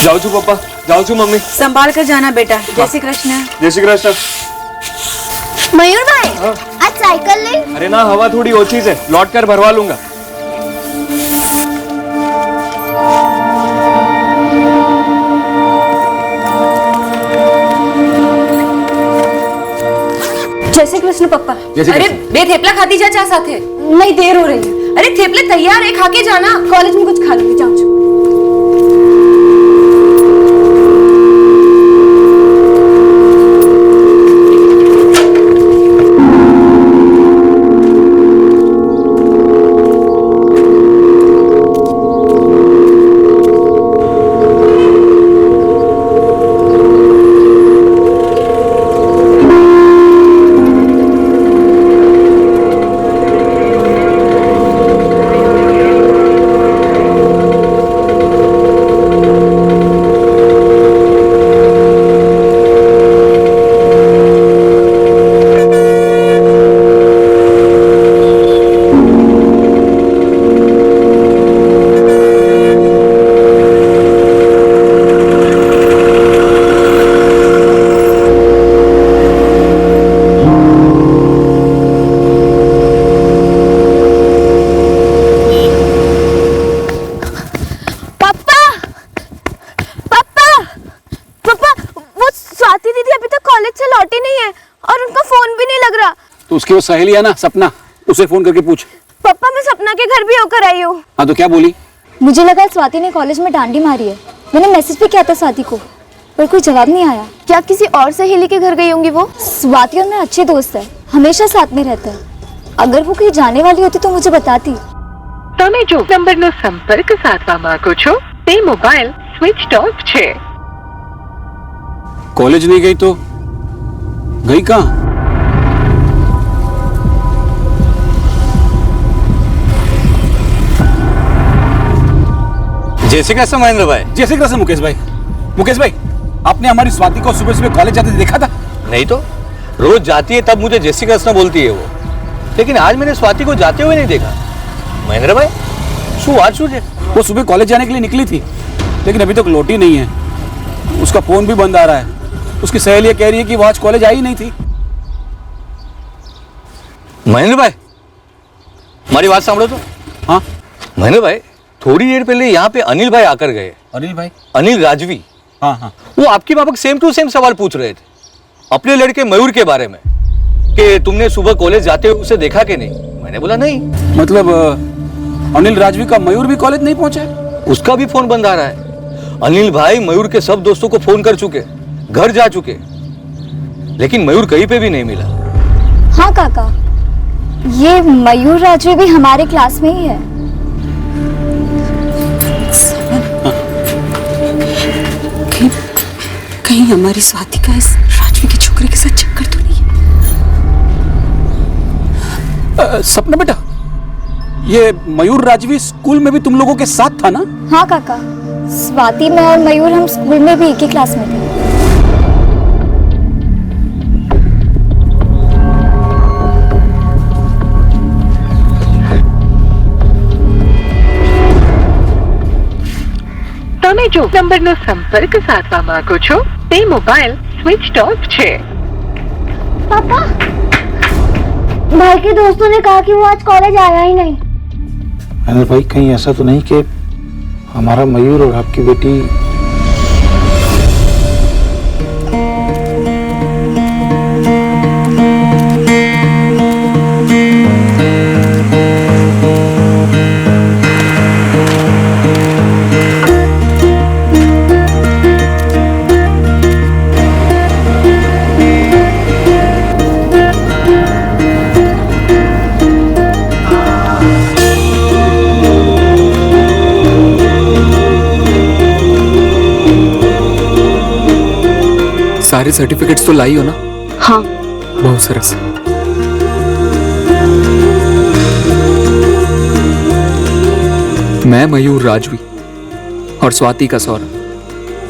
जाओ छू पापा, जाओ छू मम्मी। संभाल कर जाना बेटा। जय श्री कृष्ण। जय श्री कृष्ण। मयूर भाई आज साइकिल ले। अरे ना, हवा थोड़ी ओछी से, लौट कर भरवा लूंगा। जय श्री कृष्ण पप्पा। अरे बे थेपला खाती जा चा साथे। नहीं, देर हो रही है। अरे थेपले तैयार है, खा के जाना। कॉलेज में कुछ खा लूंगी, जाओ जाओ। तो उसकी वो सहेली है ना सपना, उसे फोन करके पूछ। पापा मैं सपना के घर भी होकर आई हूँ। हाँ तो क्या बोली? मुझे लगा स्वाति ने कॉलेज में डांडी मारी है। मैंने मैसेज भी किया था स्वाति को, पर कोई जवाब नहीं आया। क्या किसी और सहेली के घर गई होंगी वो? स्वाति और मैं अच्छे दोस्त है, हमेशा साथ में रहते हैं। अगर वो कहीं जाने वाली होती तो मुझे बताती। તમે જો નંબરનો સંપર્ક સાધવા માંગો છો તે મોબાઈલ સ્વિચ ઓફ છે। कॉलेज नहीं गई तो गई कहाँ? जय श्री कृष्ण महेंद्र भाई। जय श्री कृष्ण मुकेश भाई। मुकेश भाई, आपने हमारी स्वाति को सुबह सुबह कॉलेज जाते देखा था? नहीं तो रोज जाती है तब मुझे जय श्री कृष्ण बोलती है वो, लेकिन आज मैंने स्वाति को जाते हुए नहीं देखा। महेंद्र भाई शू आज शू है? वो सुबह कॉलेज जाने के लिए निकली थी, लेकिन अभी तक लौटी नहीं है। उसका फोन भी बंद आ रहा है। उसकी सहेली कह रही है कि वो आज कॉलेज आई नहीं थी। महेंद्र भाई हमारी बात सांभो तो। हाँ महेंद्र भाई, थोड़ी देर पहले यहाँ पे अनिल भाई आकर गए। अनिल भाई? अनिल राजवी। हाँ हाँ। वो आपकी माफक सेम टू सेम सवाल पूछ रहे थे अपने लड़के मयूर के बारे में, कि तुमने सुबह कॉलेज जाते हुए उसे देखा कि नहीं। मैंने बोला नहीं। मतलब अनिल राजवी का मयूर भी कॉलेज नहीं पहुंचा है? उसका भी फोन बंद आ रहा है। अनिल भाई मयूर के सब दोस्तों को फोन कर चुके, घर जा चुके, लेकिन मयूर कहीं पे भी नहीं मिला। हाँ काका, ये मयूर राजवी भी हमारे क्लास में ही है। कहीं हमारी स्वाति का इस राजवी के छोकरे के साथ चक्कर तो नहीं है? सपना बेटा, ये मयूर राजवी स्कूल में भी तुम लोगों के साथ था ना? हाँ काका, स्वाति मैं और मयूर हम स्कूल में भी एक ही क्लास में थे। તમે જો નંબરનો સંપર્ક સાધવા માંગો છો તે મોબાઈલ સ્વિચ ઓફ છે। पापा, भाई के दोस्तों ने कहा कि वो आज कॉलेज आया ही नहीं। अनिल भाई, कहीं ऐसा तो नहीं कि हमारा मयूर और आपकी बेटी? सारे सर्टिफिकेट्स तो लाई हो ना? हाँ। बहुत सरस। मैं मयूर राजवी और स्वाति का सौरभ,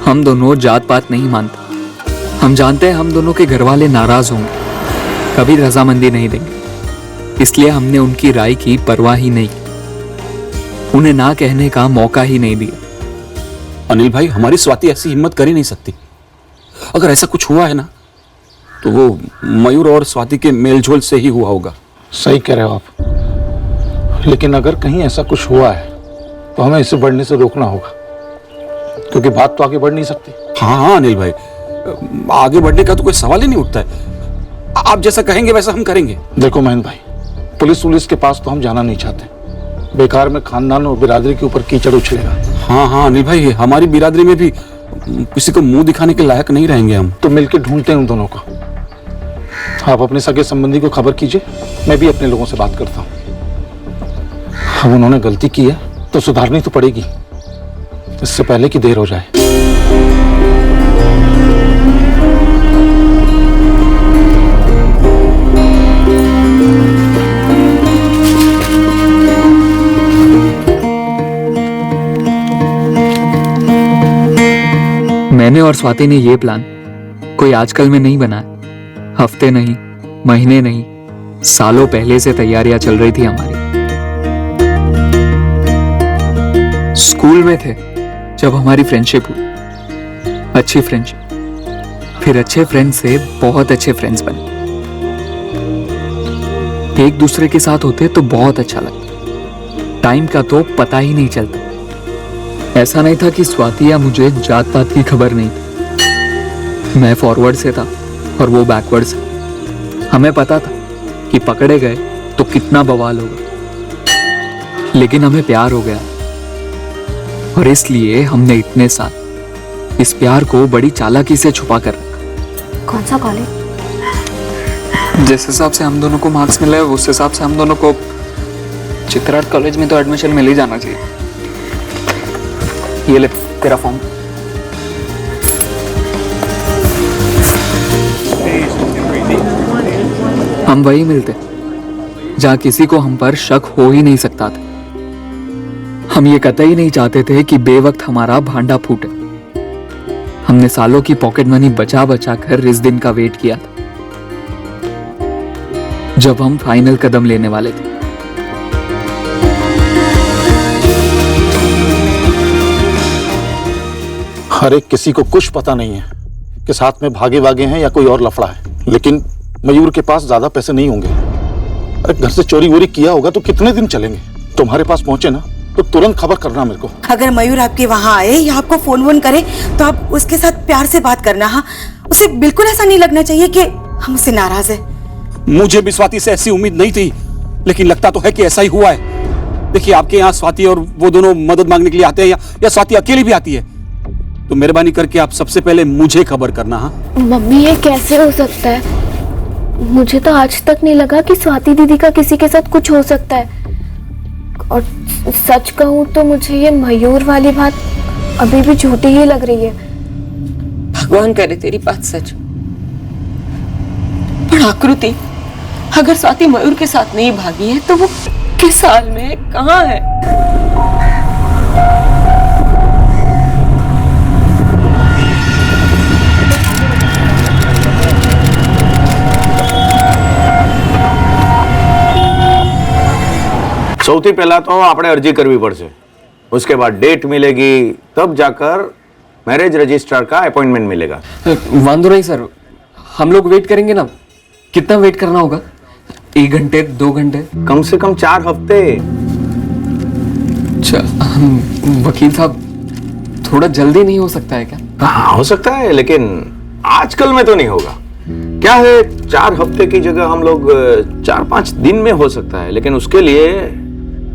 हम दोनों जात पात नहीं मानते। हम जानते हैं हम दोनों के घर वाले नाराज होंगे, कभी रजामंदी नहीं देंगे, इसलिए हमने उनकी राय की परवाह ही नहीं, उन्हें ना कहने का मौका ही नहीं दिया। अनिल भाई, हमारी स्वाति ऐसी हिम्मत कर ही नहीं सकती। अगर ऐसा कुछ हुआ है ना तो वो मयूर और स्वाति के मेलझोल से ही हुआ होगा। सही कह रहे हो आप, लेकिन अगर कहीं ऐसा कुछ हुआ है तो हमें इसे बढ़ने से रोकना होगा, क्योंकि बात तो आगे बढ़ नहीं सकती। हाँ हाँ अनिल भाई, आगे बढ़ने का तो कोई सवाल ही नहीं उठता है। आप जैसा कहेंगे वैसा हम करेंगे। देखो महेंद्र भाई, पुलिस के पास तो हम जाना नहीं चाहते। बेकार में खानदान और बिरादरी के ऊपर कीचड़ उछलेगा। हाँ हाँ अनिल भाई, हमारी बिरादरी में भी किसी को मुंह दिखाने के लायक नहीं रहेंगे हम। तो मिलकर ढूंढते हैं उन दोनों को। आप अपने सगे संबंधी को खबर कीजिए, मैं भी अपने लोगों से बात करता हूँ। अब उन्होंने गलती की है तो सुधारनी तो पड़ेगी, इससे पहले कि देर हो जाए। मैंने और स्वाति ने ये प्लान कोई आजकल में नहीं बनाया। हफ्ते नहीं, महीने नहीं, सालों पहले से तैयारियां चल रही थी हमारी। स्कूल में थे जब हमारी फ्रेंडशिप हुई, अच्छी फ्रेंडशिप, फिर अच्छे फ्रेंड्स से बहुत अच्छे फ्रेंड्स बने। एक दूसरे के साथ होते तो बहुत अच्छा लगता, टाइम का तो पता ही नहीं चलता। ऐसा नहीं था कि स्वाति या मुझे जात पात की खबर नहीं थी। मैं फॉरवर्ड से था और वो बैकवर्ड से। हमें पता था कि पकड़े गए तो कितना बवाल होगा, लेकिन हमें प्यार हो गया और इसलिए हमने इतने साल इस प्यार को बड़ी चालाकी से छुपा कर रखा। कौन सा कॉलेज? जिस हिसाब से हम दोनों को मार्क्स मिले उस हिसाब से हम दोनों को चित्राट कॉलेज में तो एडमिशन मिल ही जाना चाहिए। ये ले तेरा फॉर्म। हम वही मिलते जहां किसी को हम पर शक हो ही नहीं सकता था। हम ये कतई नहीं चाहते थे कि बेवक्त हमारा भांडा फूटे। हमने सालों की पॉकेट मनी बचा बचा कर इस दिन का वेट किया था जब हम फाइनल कदम लेने वाले थे। हर एक किसी को कुछ पता नहीं है कि साथ में भागे वागे हैं या कोई और लफड़ा है, लेकिन मयूर के पास ज्यादा पैसे नहीं होंगे। अरे घर से चोरी वोरी किया होगा तो कितने दिन चलेंगे? तुम्हारे पास पहुंचे ना तो तुरंत खबर करना मेरे को। अगर मयूर आपके वहाँ आए या आपको फोन वोन करे तो आप उसके साथ प्यार से बात करना। हाँ, उसे बिल्कुल ऐसा नहीं लगना चाहिए कि हम उससे नाराज है। मुझे भी स्वाति से ऐसी उम्मीद नहीं थी, लेकिन लगता तो है कि ऐसा ही हुआ है। देखिए, आपके यहाँ स्वाति और वो दोनों मदद मांगने के लिए आते हैं या स्वाति अकेली भी आती है, तो मेहरबानी करके आप सबसे पहले मुझे खबर करना। हाँ मम्मी, ये कैसे हो सकता है? मुझे तो आज तक नहीं लगा कि स्वाति दीदी का किसी के साथ कुछ हो सकता है। और सच कहूँ तो मुझे ये मयूर वाली बात अभी भी झूठी ही लग रही है। भगवान करे तेरी बात सच। पर आकृति, अगर स्वाति मयूर के साथ नहीं भागी है तो वो किस हाल में है, कहाँ है? સૌથી પહેલા તો આપણે અરજી કરવી પડશે, उसके बाद डेट मिलेगी, तब जाकर मैरिज रजिस्ट्रार का अपॉइंटमेंट मिलेगा। वांदो नहीं सर, हम लोग वेट करेंगे ना। कितना वेट करना होगा? 1 घंटे, 2 घंटे? कम से कम 4 हफ्ते। अच्छा, वकील साहब, थोड़ा जल्दी नहीं हो सकता है क्या? हाँ, हो सकता है, लेकिन आजकल में तो नहीं होगा। क्या है, 4 हफ्ते की जगह हम लोग 4-5 दिन में हो सकता है, लेकिन उसके लिए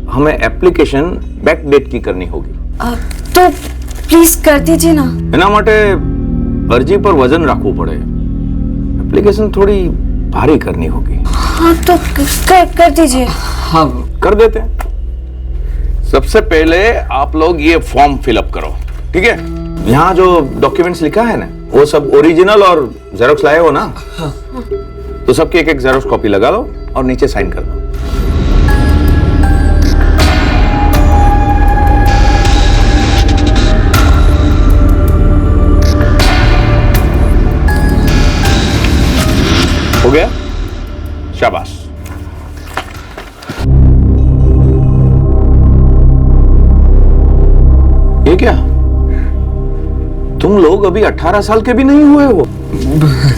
हमें एप्लीकेशन बैक डेट की करनी होगी। तो प्लीज कर दीजिए ना। એના માટે અરજી પર વજન રાખવું પડે, એપ્लीकेशन थोड़ी भारी करनी होगी। हाँ तो कर दीजिए। हाँ कर देते हैं। सबसे पहले आप लोग ये फॉर्म फिलअप करो, ठीक है? यहाँ जो डॉक्यूमेंट्स लिखा है ना, वो सब ओरिजिनल और जेरोक्स लाए हो ना? हाँ। तो सबकी एक जेरोक्स कॉपी लगा लो और नीचे साइन कर दो। हो गया? शाबाश। ये क्या? तुम लोग अभी 18 साल के भी नहीं हुए हो।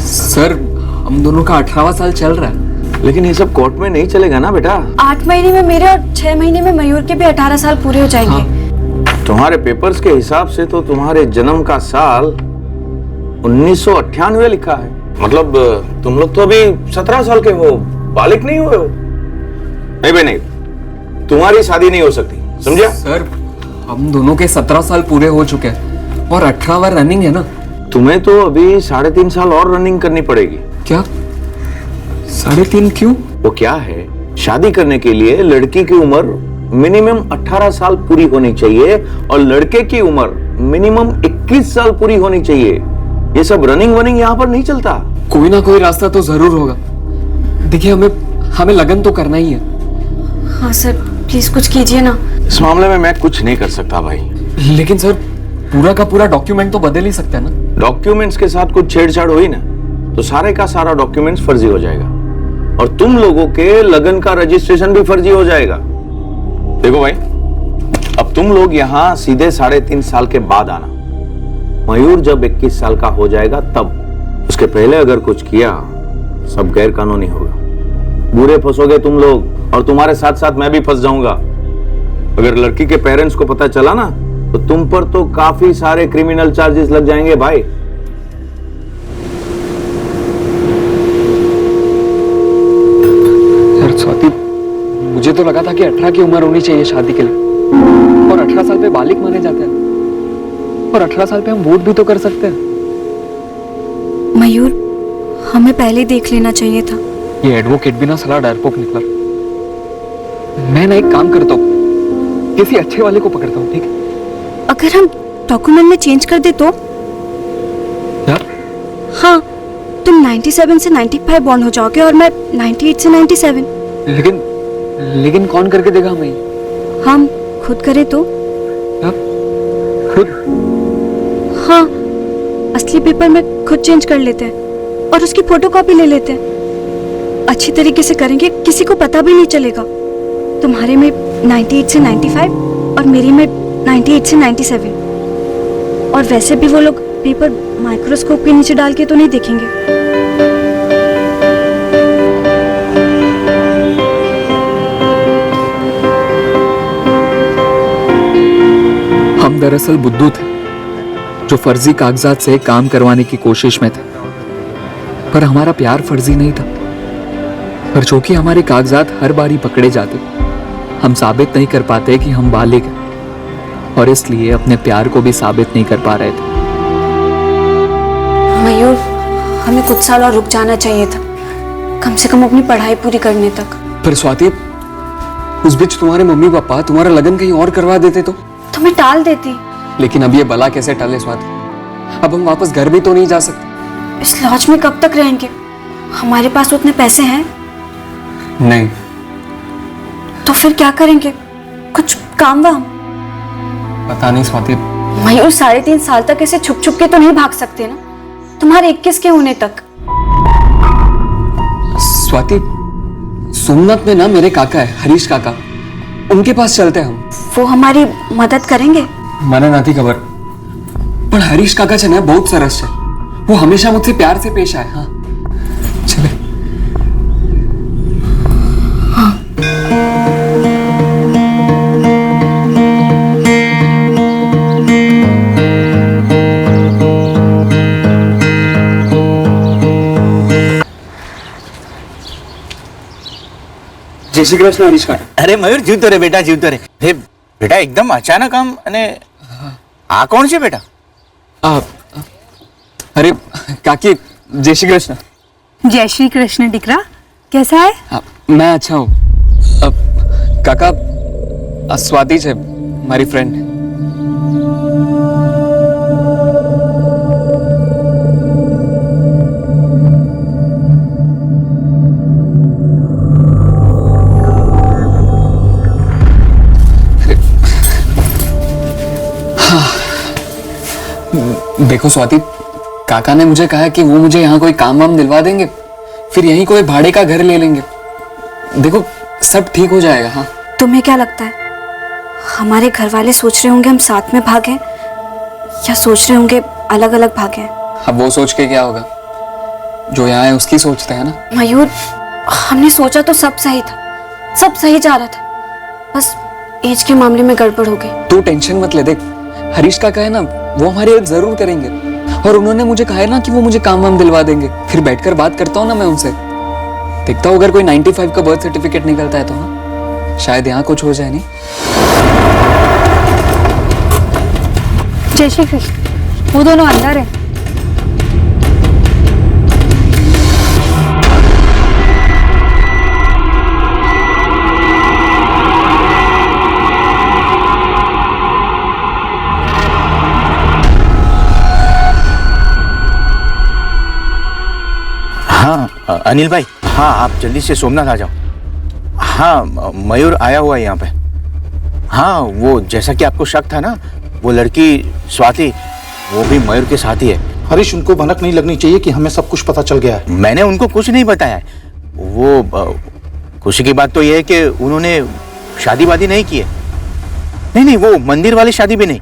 सर हम दोनों का 18वां साल चल रहा है। लेकिन ये सब कोर्ट में नहीं चलेगा ना बेटा। 8 महीने में मेरे और 6 महीने में मयूर के भी 18 साल पूरे हो जाएंगे। तुम्हारे पेपर्स के हिसाब से तो तुम्हारे जन्म का साल 1998 लिखा है। मतलब तुम लोग तो अभी 17 साल के हो, बालिग नहीं हुए हो। नहीं भाई नहीं, तुम्हारी शादी नहीं हो सकती, समझा? सर हम दोनों के 17 साल पूरे हो चुके हैं और 18वां रनिंग है ना। तुम्हें तो अभी 3.5 साल और रनिंग करनी पड़ेगी। क्या 3.5 क्यों? वो क्या है, शादी करने के लिए लड़की की उम्र मिनिमम 18 साल पूरी होनी चाहिए और लड़के की उम्र मिनिमम 21 साल पूरी होनी चाहिए। ये सब रनिंग वनिंग यहाँ पर नहीं चलता। कोई ना कोई रास्ता तो जरूर होगा। देखिए हमें लगन तो करना ही है। हाँ सर प्लीज कुछ कीजिए ना। इस मामले में मैं कुछ नहीं कर सकता भाई। लेकिन सर पूरा का पूरा डॉक्यूमेंट तो बदल ही सकते हैं ना। डॉक्यूमेंट्स के साथ कुछ छेड़छाड़ हुई ना तो सारे का सारा डॉक्यूमेंट्स फर्जी हो जाएगा और तुम लोगों के लगन का रजिस्ट्रेशन भी फर्जी हो जाएगा। देखो भाई, अब तुम लोग यहाँ सीधे 3.5 साल के बाद आना। मयूर जब 21 साल का हो जाएगा तब, उसके पहले अगर कुछ किया सब गैर कानूनी होगा। बुरे फंसोगे तुम लोग और तुम्हारे साथ साथ मैं भी फंस जाऊंगा। अगर लड़की के पेरेंट्स को पता चला ना तो तुम पर तो काफी सारे क्रिमिनल चार्जेस लग जाएंगे भाई। यार स्वाति, मुझे तो लगा था कि 18 की उम्र होनी चाहिए शादी के लिए और 18 साल पे बालिग माने जाते हैं और 18 साल पे हम वोट भी तो कर सकते हैं। मयूर हमें पहले देख लेना चाहिए था। ये एडवोकेट भी ना साला डरपोक निकला। मैं ना एक काम करता हूँ, किसी अच्छे वाले को पकड़ता हूँ, ठीक है? अगर हम डॉक्यूमेंट में चेंज कर दे तो? यार हाँ, तुम 97 से 95 बॉर्न हो जाओगे और मैं 98 से 97। लेकिन कौन करके देगा हमें? हम खुद करें तो? यार खुद? हाँ, असली पेपर में खुद चेंज कर लेते हैं और उसकी फोटोकॉपी ले लेते हैं। अच्छी तरीके से करेंगे, किसी को पता भी नहीं चलेगा। तुम्हारे में 98 से 95 और मेरी में 98 से 97। और वैसे भी वो लोग पेपर माइक्रोस्कोप के नीचे डाल के तो नहीं देखेंगे। हम दरअसल बुद्धू थे जो फर्जी कागजात से काम करवाने की कोशिश में थे, पर हमारा प्यार फर्जी नहीं था। पर जो कि हमारे कागजात हर बारी पकड़े जाते, हम साबित नहीं कर पाते कि हम बालिग हैं और इसलिए अपने प्यार को भी साबित नहीं कर पा रहे थे। मयूर, हमें कुछ साल और रुक जाना चाहिए था, कम से कम अपनी पढ़ाई पूरी करने तक। पर स्वाति, उस बीच तुम्हारे मम्मी पापा तुम्हारा लगन कहीं और करवा देते तो मैं टाल देती। लेकिन अब ये बला कैसे टले स्वाति? अब हम वापस घर भी तो नहीं जा सकते। इस लॉज में कब तक रहेंगे? हमारे पास उतने पैसे हैं नहीं। तो फिर क्या करेंगे? कुछ काम वाम? पता नहीं स्वाति। मयूर, 3.5 साल तक ऐसे छुप छुप के तो नहीं भाग सकते ना, तुम्हारे 21 के होने तक। स्वाति, सोमनाथ में ना मेरे काका है, हरीश काका, उनके पास चलते हैं हम। वो हमारी मदद करेंगे? મને નથી ખબર, પણ હરીશ કાકા છે ને બહુ સરસ છે। वो हमेशा मुझसे प्यार से पेश आए। हाँ चले। जय श्री कृष्ण हरीश काका। अरे मयूर, जीवतो रे बेटा, जीवतो रे। हे बेटा, एकदम अचानक आम અને આ કોણ છે બેટા? अरे काकी, जय श्री कृष्ण। जय श्री कृष्ण डिकरा, कैसा है? मैं अच्छा हूँ। काका, स्वाति है हमारी फ्रेंड। देखो स्वाति, काका ने मुझे कहा कि वो मुझे यहाँ कोई काम वाम दिलवा देंगे, फिर यहीं कोई भाड़े का घर ले लेंगे। देखो सब ठीक हो जाएगा। हाँ, तुम्हें क्या लगता है, हमारे घर वाले सोच रहे होंगे हम साथ में भागें, या सोच रहे होंगे अलग अलग भागे हैं। अब वो सोच के क्या होगा, जो यहाँ है उसकी सोचते हैं ना। मयूर, हमने सोचा तो सब सही था, सब सही जा रहा था, बस एज के मामले में गड़बड़ हो गई। तू टेंशन मत ले, देख हरीश का है ना, वो हमारी हेल्प जरूर करेंगे, और उन्होंने मुझे कहा है ना कि वो मुझे काम वाम दिलवा देंगे। फिर बैठकर बात करता हूँ ना मैं उनसे, देखता हूँ अगर कोई 95 का बर्थ सर्टिफिकेट निकलता है तो हाँ, शायद यहाँ कुछ हो जाए। नहीं, जय श्री कृष्ण, वो दोनों अंदर है। हाँ अनिल भाई, हाँ आप जल्दी से सोमनाथ आ जाओ। हाँ मयूर आया हुआ है यहाँ पे। हाँ वो जैसा कि आपको शक था ना, वो लड़की स्वाति, वो भी मयूर के साथ ही है। हरीश, उनको भनक नहीं लगनी चाहिए कि हमें सब कुछ पता चल गया है। मैंने उनको कुछ नहीं बताया है। वो खुशी की बात तो ये है कि उन्होंने शादी वादी नहीं की है। नहीं नहीं, वो मंदिर वाली शादी भी नहीं,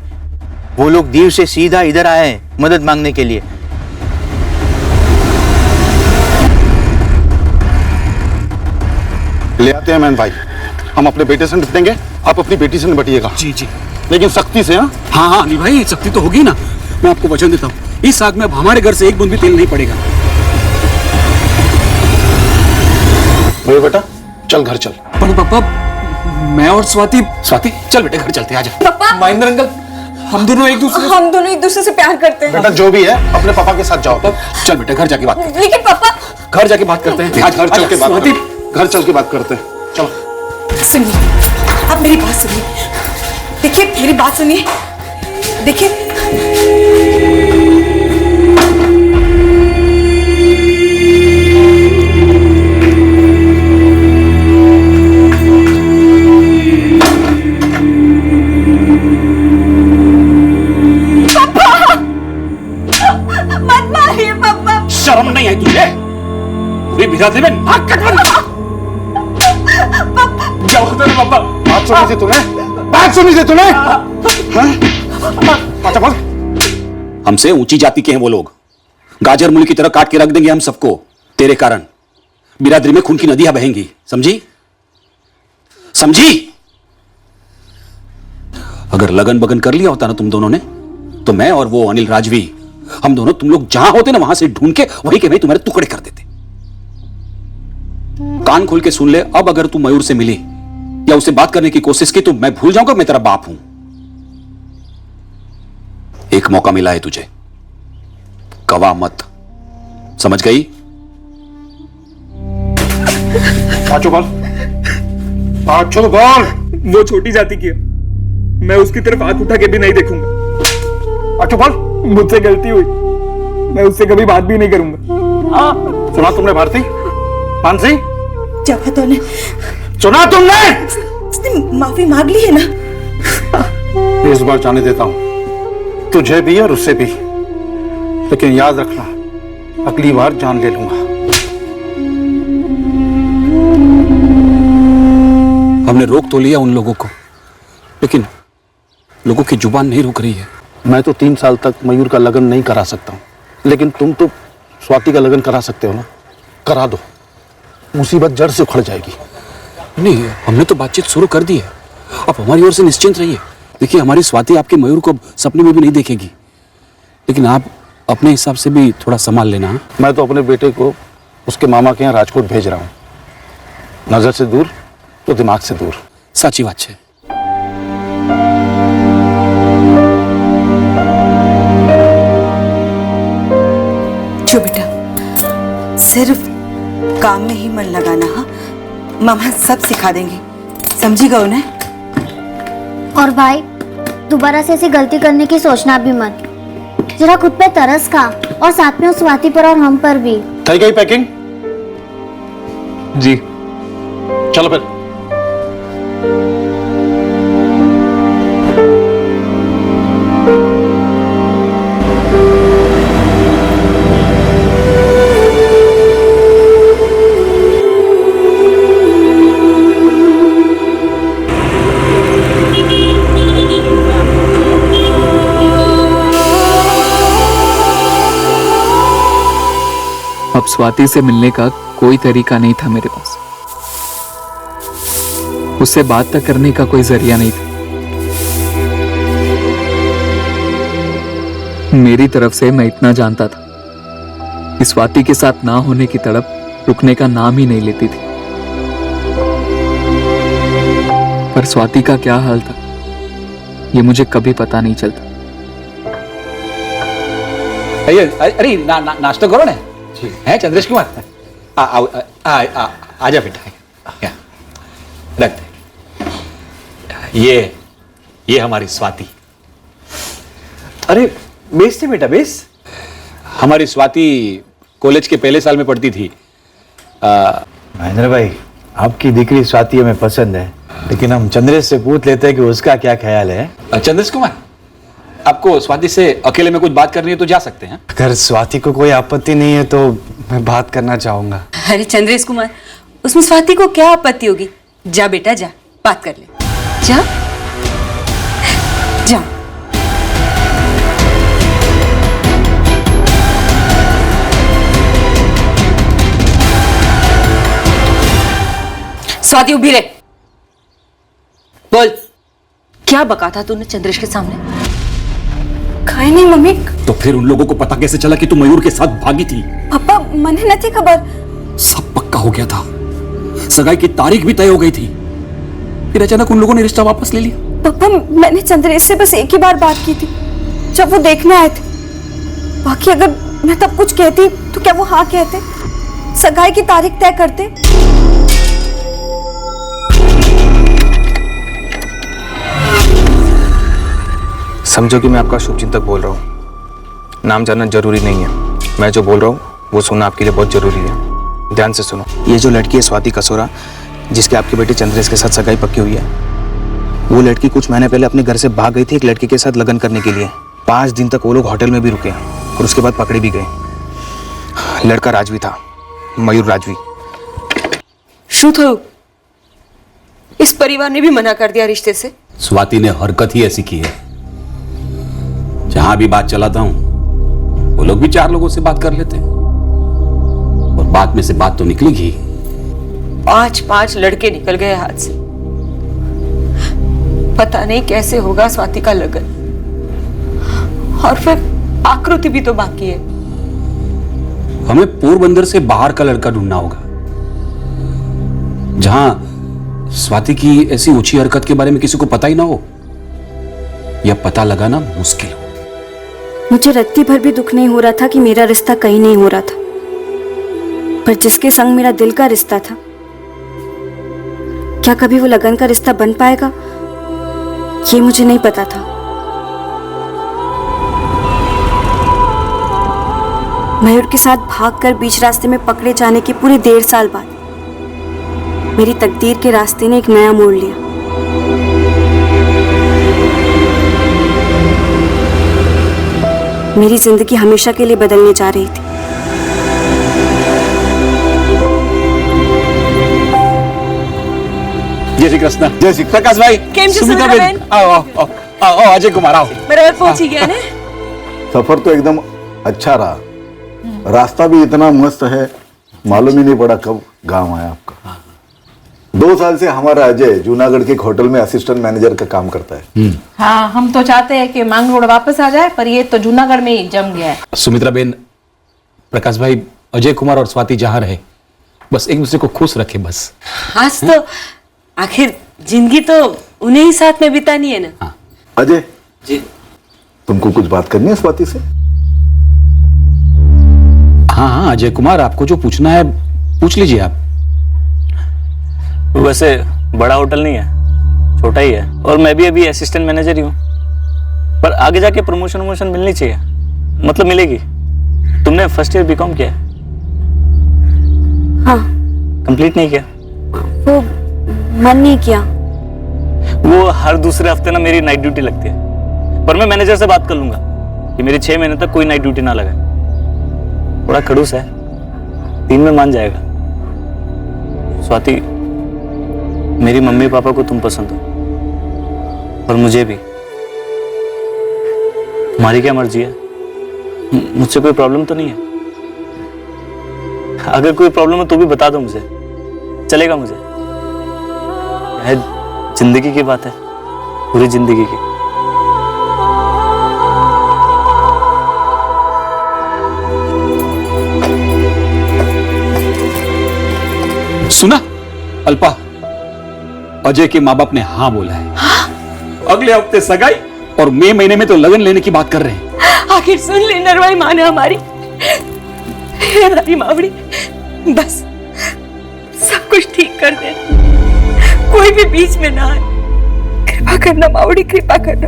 वो लोग दीव से सीधा इधर आए हैं मदद मांगने के लिए। ले आते हैं मैन भाई, हम अपने बेटे से निपटेंगे, आप अपनी बेटी से निपटिएगा। जी जी, लेकिन सख्ती से। हाँ हाँ हाँ अनिल भाई, सख्ती तो होगी ना। मैं आपको वचन देता हूँ, इस आग में अब हमारे घर से एक बूंद भी तेल नहीं पड़ेगा। मेरे बेटा चल घर चल। पर पापा, मैं और स्वाति चल बेटे घर चलते, आजा। पापा, महेंद्र अंकल, हम दोनों एक दूसरे से प्यार करते हैं। बेटा जो भी है अपने पापा के साथ जाओ। चल बेटे घर जाके बात करते लेकिन पापा, घर जाके बात करते हैं। आज घर चल के बात स्वाति, घर चल के बात करते हैं। चलो सुनिए, आप मेरी बात सुनिए, देखिए मेरी बात सुनिए, देखिए शर्म नहीं आई तुझे? पूरी बिरादरी में नाक कटवा क्या होता है पापा? बात सुनी थी तुम्हें, बात सुनी थी तुम्हें। अच्छा बोल। हमसे ऊंची जाति के हैं वो लोग, गाजर मूली की तरह काट के रख देंगे हम सबको। तेरे कारण बिरादरी में खून की नदियां बहेंगी, समझी? समझी? अगर लगन बगन कर लिया होता ना तुम दोनों ने, तो मैं और वो अनिल राजवी, हम दोनों तुम लोग जहां होते ना वहां से ढूंढ के वहीं के वहीं तुम्हारे टुकड़े कर देते। कान खोल के सुन ले, अब अगर तू मयूर से मिली या उसे बात करने की कोशिश की तो मैं भूल जाऊंगा मैं तेरा बाप हूं। एक मौका मिला है तुझे, गवा मत, समझ गई? पाँचो बोल, पाँचो बोल। वो छोटी जाति की है, मैं उसकी तरफ हाथ उठा के भी नहीं देखूंगा। पाँचो बोल। मुझसे गलती हुई, मैं उससे कभी बात भी नहीं करूंगा। सुना तुमने भारती? मानसी, जब तूने सुना तुमने? उसने माफी मांग ली है ना। इस बार जाने देता हूं, तुझे भी और उससे भी, लेकिन याद रखना अगली बार जान ले लूंगा। हमने रोक तो लिया उन लोगों को, लेकिन लोगों की जुबान नहीं रुक रही है। मैं तो 3 साल तक मयूर का लगन नहीं करा सकता हूं, लेकिन तुम तो स्वाति का लगन करा सकते हो ना, करा दो, मुसीबत जड़ से उखड़ जाएगी। नहीं, हमने तो बातचीत शुरू कर दी है, अब हमारी ओर से निश्चिंत रहिए। देखिए, हमारी स्वाति आपके मयूर को सपने में भी नहीं देखेगी, लेकिन आप अपने हिसाब से भी थोड़ा संभाल लेना। मैं तो अपने बेटे को उसके मामा के यहाँ राजकोट भेज रहा हूँ। नजर से दूर तो दिमाग से दूर। साची बात है। जो बेटा, सिर्फ काम में ही मन लगाना। हाँ, मामा सब सिखा देंगे, समझिएगा उन्हें। और भाई, दोबारा से ऐसी गलती करने की सोचना भी मत। जरा खुद पे तरस खा, और साथ में उस स्वाति पर और हम पर भी। थी गई पैकिंग? जी चलो फिर। अब स्वाति से मिलने का कोई तरीका नहीं था मेरे पास। उससे बात तक करने का कोई जरिया नहीं था। मेरी तरफ से मैं इतना जानता था कि स्वाति के साथ ना होने की तड़प रुकने का नाम ही नहीं लेती थी। पर स्वाति का क्या हाल था ये मुझे कभी पता नहीं चलता। अरे नाश्ता करो ना है चंद्रेश कुमार। आजा बेटा रख दे। ये हमारी स्वाति। अरे बेस थे बेटा बेस। हमारी स्वाति कॉलेज के पहले साल में पढ़ती थी। महेंद्र भाई आपकी दिकरी स्वाति हमें पसंद है, लेकिन हम चंद्रेश से पूछ लेते हैं कि उसका क्या ख्याल है। चंद्रेश कुमार, आपको स्वाति से अकेले में कुछ बात करनी है तो जा सकते हैं। अगर स्वाति को कोई आपत्ति नहीं है तो मैं बात करना चाहूंगा। अरे चंद्रेश कुमार, उसमें स्वाति को क्या आपत्ति होगी? जा बेटा जा, बात कर ले। जा जा। स्वाति उभी रहे। बोल, क्या बका था तूने चंद्रेश के सामने? खाए नहीं मम्मी। तो फिर उन लोगों को पता कैसे चला कि तू मयूर के साथ भागी थी? पापा मने नहीं थी खबर। सब पक्का हो गया था, सगाई की तारीख भी तय हो गई थी, फिर अचानक उन लोगों ने रिश्ता वापस ले लिया। पापा मैंने चंद्रेश से बस एक ही बार बात की थी, जब वो देखने आए थे। बाकी अगर मैं तब कुछ कहती तो क्या वो हाँ कहते, सगाई की तारीख तय करते? समझो कि मैं आपका शुभचिंतक बोल रहा हूँ। नाम जानना जरूरी नहीं है, मैं जो बोल रहा हूँ वो सुनना आपके लिए बहुत जरूरी है। ध्यान से सुनो। ये जो लड़की है स्वाति कसोरा, जिसके आपके बेटे चंद्रेश के साथ सगाई पक्की हुई है, वो लड़की कुछ महीने पहले अपने घर से भाग गई थी एक लड़के के साथ लगन करने के लिए। 5 दिन तक वो लोग होटल में भी रुके और उसके बाद पकड़े भी गए। लड़का राजवी था, मयूर राजवी। शू थयो? इस परिवार ने भी मना कर दिया रिश्ते से। स्वाति ने हरकत ही ऐसी की है, जहां भी बात चलाता हूं वो लोग भी 4 लोगों से बात कर लेते हैं और बात में से बात तो निकलेगी। 5 लड़के निकल गए हाथ से। पता नहीं कैसे होगा स्वाति का लगन, और फिर आकृति भी तो बाकी है। हमें पोरबंदर से बाहर का लड़का ढूंढना होगा, जहां स्वाति की ऐसी ऊंची हरकत के बारे में किसी को पता ही ना हो, या पता लगाना मुश्किल हो। मुझे रत्ती भर भी दुख नहीं हो रहा था कि मेरा रिश्ता कहीं नहीं हो रहा था, पर जिसके संग मेरा दिल का रिश्ता था, क्या कभी वो लगन का रिश्ता बन पाएगा, ये मुझे नहीं पता था। मयूर के साथ भागकर बीच रास्ते में पकड़े जाने के पूरे 1.5 साल बाद मेरी तकदीर के रास्ते ने एक नया मोड़ लिया। मेरी जिंदगी हमेशा के लिए बदलने जा रही थी। जय श्री कृष्ण। जय श्री प्रकाश भाई। सुमित्रा बहन, आओ अजय कुमार आओ। बराबर पहुंच ही गया ने। सफर तो एकदम अच्छा रहा, रास्ता भी इतना मस्त है, मालूम ही नहीं पड़ा कब गांव आया आपका। 2 साल से हमारा अजय जूनागढ़ के एक होटल में असिस्टेंट मैनेजर का काम करता है। हाँ, हम तो चाहते हैं कि मांग रोड वापस आ जाए, पर ये तो जूनागढ़ में ही जम गया है। सुमित्रा बेन, प्रकाश भाई, अजय कुमार और स्वाति जहां रहे बस एक दूसरे को खुश रखे बस। आज तो आखिर जिंदगी तो उन्हें ही साथ में बितानी है ना। अजय जी, तुमको कुछ बात करनी है स्वाति से? हाँ अजय कुमार, आपको जो पूछना है पूछ लीजिए आप। वैसे बड़ा होटल नहीं है, छोटा ही है, और मैं भी अभी असिस्टेंट मैनेजर ही हूँ, पर आगे जाके प्रमोशन मिलनी चाहिए, मतलब मिलेगी। तुमने फर्स्ट ईयर बीकॉम किया है? हाँ। कंप्लीट नहीं किया? वो मन नहीं किया। वो हर दूसरे हफ्ते ना मेरी नाइट ड्यूटी लगती है, पर मैं मैनेजर से बात कर लूंगा कि मेरे 6 महीने तक कोई नाइट ड्यूटी ना लगे। थोड़ा खड़ूस है, 3 में मान जाएगा। स्वाति, मेरी मम्मी पापा को तुम पसंद हो, और मुझे भी। तुम्हारी क्या मर्जी है, मुझसे कोई प्रॉब्लम तो नहीं है? अगर कोई प्रॉब्लम हो तो भी बता दो मुझे, चलेगा मुझे। है जिंदगी की बात है, पूरी जिंदगी की। सुना अल्पा, अजय के माँ बाप ने हाँ बोला है। अगले हफ्ते सगाई और मई महीने में तो लगन लेने की बात कर रहे हैं। आखिर सुन ली नरवाई माँ ने हमारी मावड़ी, बस सब कुछ ठीक कर दे, कोई भी बीच में ना आए। कृपा करना मावड़ी, कृपा करना।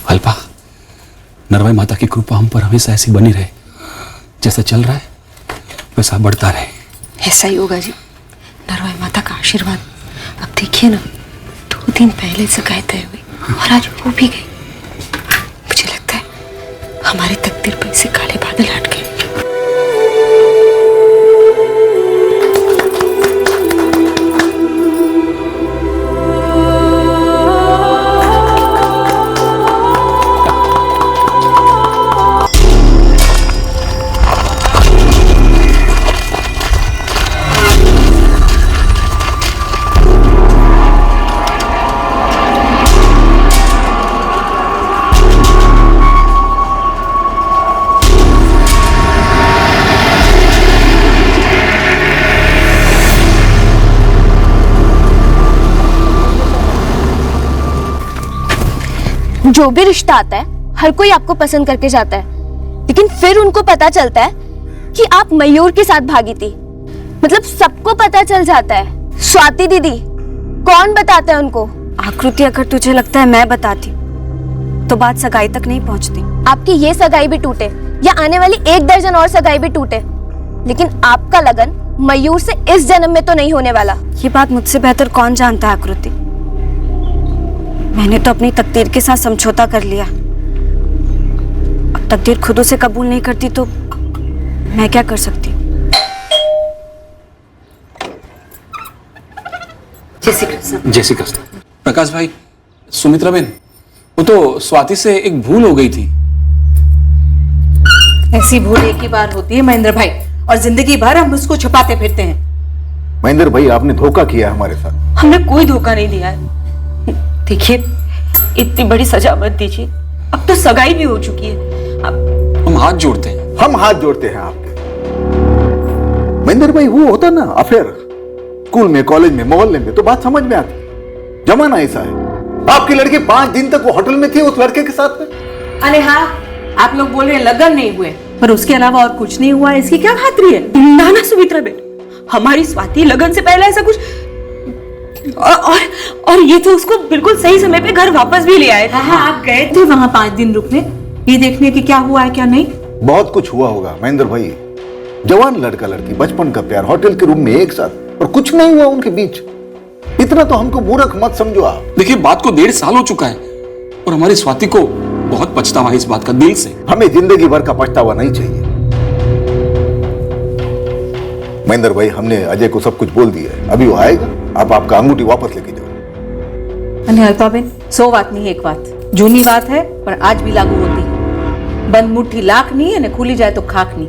अल्पा, नरवाई माता की कृपा हम पर हमेशा ऐसी बनी रहे, जैसा चल रहा है वैसा बढ़ता रहे। ऐसा ही होगा जी, नरवाई माता का आशीर्वाद। अब देखिए ना, 2 दिन पहले सगाई तय हुई और आज हो भी गई। मुझे लगता है हमारे तकदीर पर से काले बादल हट गए। जो भी रिश्ता आता है हर कोई आपको पसंद करके जाता है, लेकिन फिर उनको पता चलता है कि आप मयूर के साथ भागी थी। मतलब सबको पता चल जाता है। स्वाति दीदी कौन बताता है उनको? आकृति, अगर तुझे लगता है मैं बताती तो बात सगाई तक नहीं पहुंचती। आपकी ये सगाई भी टूटे या आने वाली 1 दर्जन और सगाई भी टूटे, लेकिन आपका लगन मयूर से इस जन्म में तो नहीं होने वाला। ये बात मुझसे बेहतर कौन जानता है आकृति। मैंने तो अपनी तकदीर के साथ समझौता कर लिया। अब तकदीर खुद उसे कबूल नहीं करती तो मैं क्या कर सकती। जय श्री कृष्ण। जय श्री कृष्ण। प्रकाश भाई, सुमित्रा बहन, वो तो स्वाति से एक भूल हो गई थी। ऐसी भूल एक ही बार होती है महेंद्र भाई, और जिंदगी भर हम उसको छुपाते फिरते हैं। महेंद्र भाई, आपने धोखा किया हमारे साथ। हमने कोई धोखा नहीं दिया है। देखिए, इतनी बड़ी सजा मत दीजिए, अब तो सगाई भी हो चुकी है। हम हाथ जोड़ते हैं। हम हाथ जोड़ते हैं आपके। महेंद्र भाई, वो होता ना अफेयर, स्कूल में, कॉलेज में, मोहल्ले में, तो बात समझ में आती। जमाना ऐसा है। आपकी लड़की 5 दिन तक वो होटल में थी उस लड़के के साथ में। अरे हाँ, आप लोग बोल रहे हैं लगन नहीं हुए, पर उसके अलावा और कुछ नहीं हुआ, इसकी क्या खातिर है? ना ना सुमित्रा बेटी, हमारी स्वाति लगन से पहले ऐसा कुछ और ये तो उसको बिल्कुल सही समय पे घर वापस भी ले आए। हाँ, आप गए थे वहां 5 दिन रुकने, ये देखने की क्या हुआ है क्या नहीं। बहुत कुछ हुआ होगा महेंद्र भाई। जवान लड़का लड़की, बचपन का प्यार, होटल के रूम में एक साथ, और कुछ नहीं हुआ उनके बीच। इतना तो हमको मूर्ख मत समझो आप। देखिए, बात को 1.5 साल हो चुका है और हमारी स्वाति को बहुत पछतावा है इस बात का, दिल से। हमें जिंदगी भर का पछतावा नहीं चाहिए। महेंद्र भाई, हमने अजय को सब कुछ बोल दिया है। अभी वो आएगा, आप आपका अंगूठी वापस लेके जाओ। अल्पाबेन, 100 बात नहीं एक बात, जूनी बात है पर आज भी लागू होती है। बंद मुट्ठी लाख नहीं है, खुली जाए तो खाक नहीं।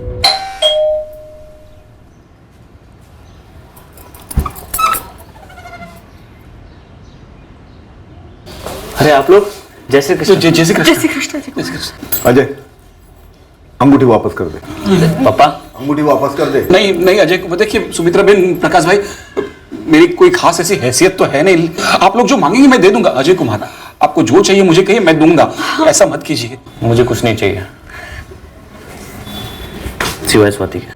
अरे आप लोग, जय श्री कृष्ण। जय श्री कृष्ण। जय श्री कृष्ण। अजय, अंगूठी वापस कर दे। पापा, अंगूठी वापस कर दे। नहीं नहीं अजय, देखिए सुमित्रा बहन, प्रकाश भाई, मेरी कोई खास ऐसी हैसियत तो है नहीं। आप लोग जो मांगेंगे मैं दे दूंगा। अजय कुमार, आपको जो चाहिए मुझे कहिए, मैं दूंगा। ऐसा मत कीजिए। मुझे कुछ नहीं चाहिए। सिवाय स्वाति के।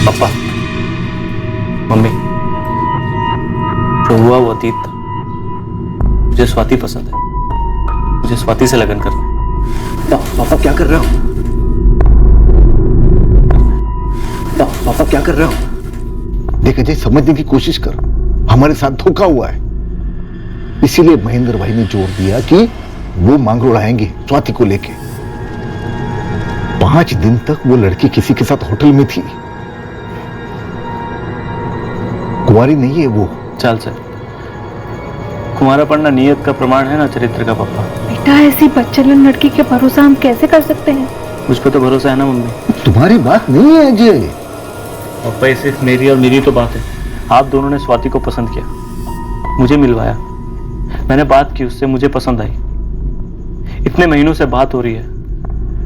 पापा, मम्मी, जो हुआ वो अतीत था। मुझे स्वाति पसंद है, मुझे स्वाति से लगन करना है। पापा क्या कर रहे हो? पापा क्या कर रहे हो? देख अजय, समझने की कोशिश कर, हमारे साथ धोखा हुआ है। इसीलिए महेंद्र भाई ने जोर दिया कि वो मांग उड़ाएंगे स्वाति को लेके। 5 दिन तक वो लड़की किसी के साथ होटल में थी, कुंवारी नहीं है वो। चल सर, कुंवारा पढ़ना नियत का प्रमाण है ना चरित्र का। पापा बेटा, ऐसी बच्चलन लड़की के भरोसा हम कैसे कर सकते हैं? मुझ पर तो भरोसा है ना मम्मी। तुम्हारी बात नहीं है अजय। पापा ये सिर्फ मेरी और मेरी तो बात है। आप दोनों ने स्वाति को पसंद किया, मुझे मिलवाया, मैंने बात की उससे, मुझे पसंद आई। इतने महीनों से बात हो रही है,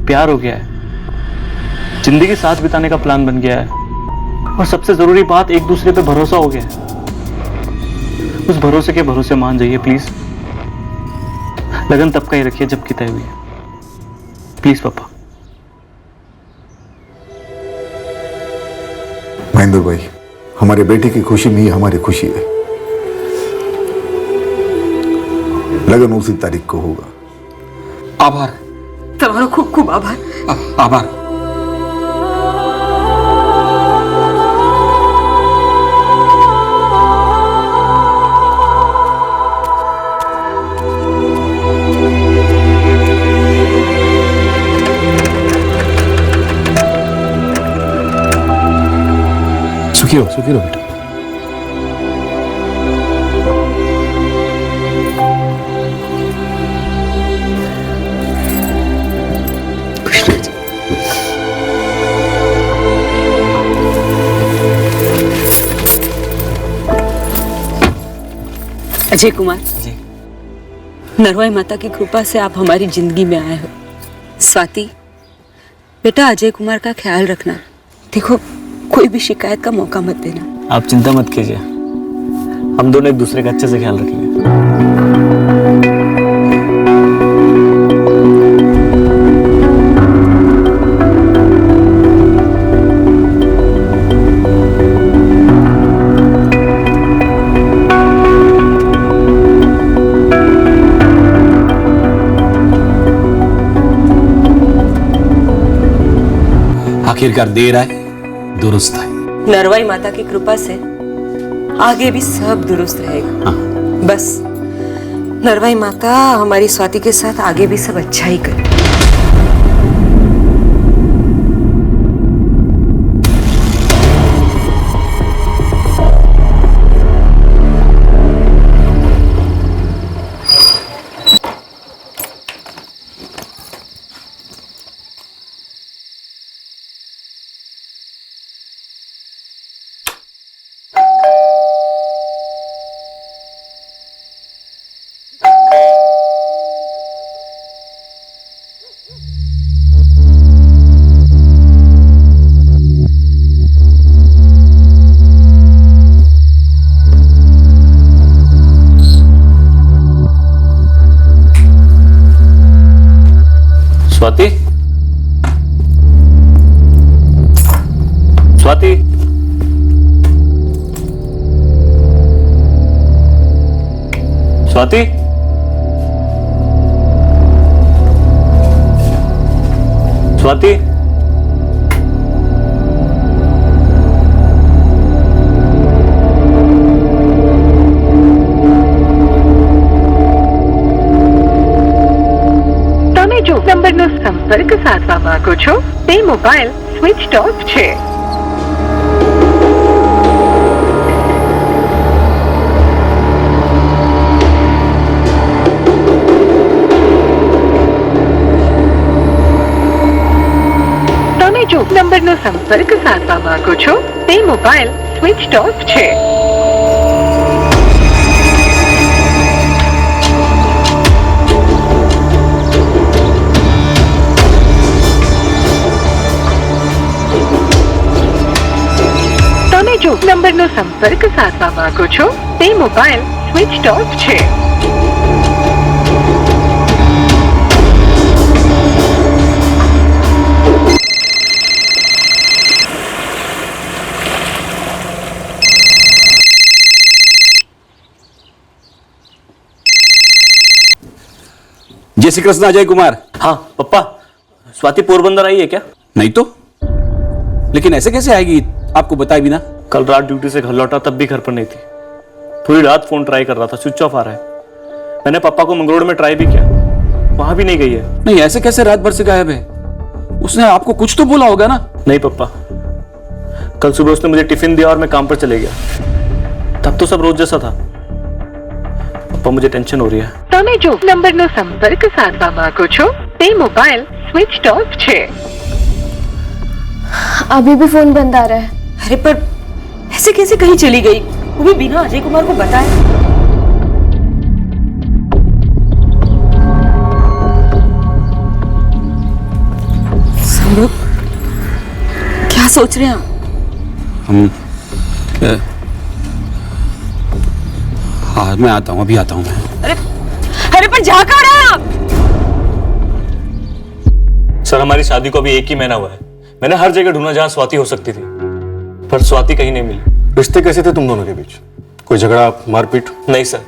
प्यार हो गया है, जिंदगी साथ बिताने का प्लान बन गया है, और सबसे जरूरी बात, एक दूसरे पे भरोसा हो गया है। उस भरोसे के भरोसे मान जाइए प्लीज। लगन तब का ही रखिए जब की तय हुई है, प्लीज पापा। महेंद्र भाई, हमारे बेटे की खुशी में ही हमारी खुशी है। लगन उसी तारीख को होगा। आभार। तुम्हारा खूब खूब आभार। आभार। सुखी रहो बेटा। खुश रहिए। अजय कुमार जी, नरवाई माता की कृपा से आप हमारी जिंदगी में आए हो। स्वाति, बेटा अजय कुमार का ख्याल रखना। देखो, कोई भी शिकायत का मौका मत देना। आप चिंता मत कीजिए, हम दोनों एक दूसरे का अच्छे से ख्याल रखेंगे। आखिरकार देर आए दुरुस्त है। नरवाई माता की कृपा से आगे भी सब दुरुस्त रहेगा। बस नरवाई माता हमारी स्वाति के साथ आगे भी सब अच्छा ही करे। स्वाति, स्वाति, स्वाति, स्वाति, નંબરનો સંપર્ક સાધવા માંગો છો તે મોબાઈલ સ્વિચ ઓફ છે। તમે જો નંબરનો સંપર્ક સાધવા માંગો છો તે મોબાઈલ સ્વિચ ઓફ છે। જો નંબરનો સંપર્ક સાધવા માંગો છો તે મોબાઈલ સ્વિચ ઓફ છે। जय श्री कृष्ण अजय कुमार। हाँ पप्पा, स्वाति पोरबंदर आई है क्या? नहीं तो, लेकिन ऐसे कैसे आएगी आपको बताए बिना? कल रात ड्यूटी से घर लौटा तब भी घर पर नहीं थी। पूरी रात फोन ट्राई कर रहा था, स्विच ऑफ आ रहा है। मैंने पापा को मंगलोर में ट्राई भी किया, वहां भी नहीं गई है। नहीं, ऐसे कैसे रात भर से गायब है? उसने आपको कुछ तो बोला होगा ना? नहीं पप्पा, कल सुबह उसने मुझे टिफिन दिया और मैं काम पर चले गया। तब तो सब रोज जैसा था। पप्पा मुझे टेंशन हो रही है। તમે જો નંબરનો સંપર્ક સાધવા માંગો છો તે મોબાઈલ સ્વિચ ઓફ છે। अभी भी फोन बंद आ रहा है। अरे पर ऐसे कैसे कहीं चली गई, वो भी बिना अजय कुमार को बताए? सब लोग क्या सोच रहे हैं आप? हाँ मैं आता हूँ, अभी आता हूँ मैं। अरे पर जा कहाँ रहे हैं आप? सर हमारी शादी को अभी 1 ही महीना हुआ है। मैंने हर जगह ढूंढा जहां स्वाति हो सकती थी, पर स्वाति कहीं नहीं मिली। रिश्ते कैसे थे तुम दोनों के बीच? कोई झगड़ा, मारपीट? नहीं सर,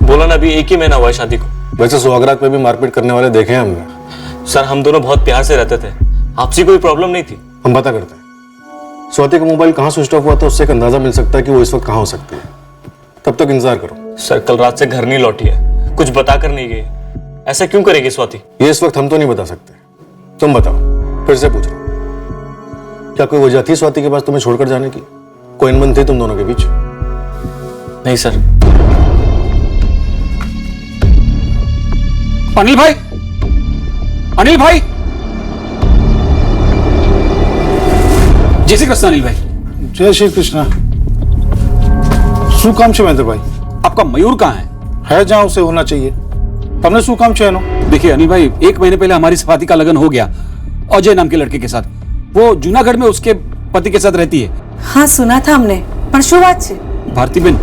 बोला ना अभी 1 ही महीना हुआ है शादी को। वैसे सुहागरात में भी मारपीट करने वाले देखे हैं हमने। सर हम दोनों बहुत प्यार से रहते थे, आपसी कोई प्रॉब्लम नहीं थी। हम पता करते हैं स्वाति का मोबाइल कहाँ स्विच ऑफ हुआ था, उससे एक अंदाजा मिल सकता है कि वो इस वक्त कहाँ हो सकती है। तब तक इंतजार करो। सर कल रात से घर नहीं लौटी है, कुछ बता कर नहीं गई। ऐसा क्यों करेगी स्वाति? ये इस वक्त हम तो नहीं बता सकते, तुम बताओ। फिर से पूछ रहा हूं, क्या कोई वजह थी स्वाति के पास तुम्हें छोड़कर जाने की? कोई अनबन थी तुम दोनों के बीच? नहीं सर। अनिल भाई, अनिल भाई, जय श्री कृष्ण अनिल भाई। जय श्री कृष्ण। શું કામ છે મહેન્દ્ર ભાઈ? आपका मयूर कहाँ है? है जहाँ उसे होना चाहिए। તમને શું કામ છે એનો? देखिए अनिल भाई, 1 महीने पहले हमारी स्वाति का लगन हो गया अजय नाम के लड़के के साथ। वो जूनागढ़ में उसके पति के साथ रहती है। हाँ सुना था हमने, पर શું વાત છે? भारती बहन,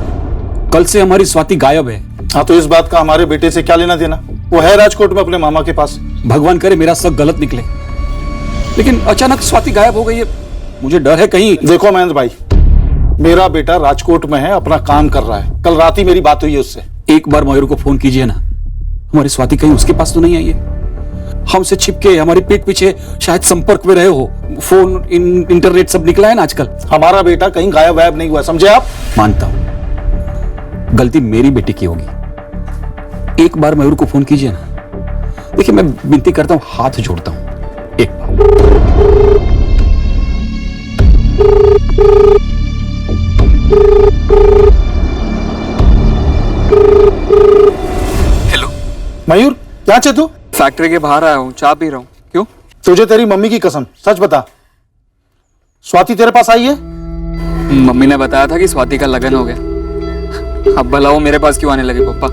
कल से हमारी स्वाति गायब है। हाँ तो इस बात का हमारे बेटे से क्या लेना देना? वो है राजकोट में अपने मामा के पास। भगवान करे मेरा सब गलत निकले, लेकिन अचानक स्वाति गायब हो गई है। मुझे डर है कहीं। देखो महेंद्र भाई, मेरा बेटा राजकोट में है, अपना काम कर रहा है। कल रात ही मेरी बात हुई है उससे। एक बार मयूर को फोन कीजिए ना, हमारी स्वाति कहीं उसके पास तो नहीं आई है। हमसे छिपके हमारी पीठ पीछे शायद संपर्क में रहे हो। फोन इंटरनेट सब निकला है ना आजकल। हमारा बेटा कहीं गायब वायब नहीं हुआ, समझे आप? मानता हूं गलती मेरी बेटी की होगी। एक बार मयूर को फोन कीजिए ना। देखिए मैं विनती करता हूं, हाथ जोड़ता हूं, एक बार। हेलो मयूर, क्या छे तू? फैक्ट्री के बाहर आया हूँ, चाय पी रहा हूँ। क्यों? तुझे तेरी मम्मी की कसम, सच बता, स्वाति तेरे पास आई है? मम्मी ने बताया था कि स्वाति का लगन हो गया। अब भला वो मेरे पास क्यों आने लगी पापा?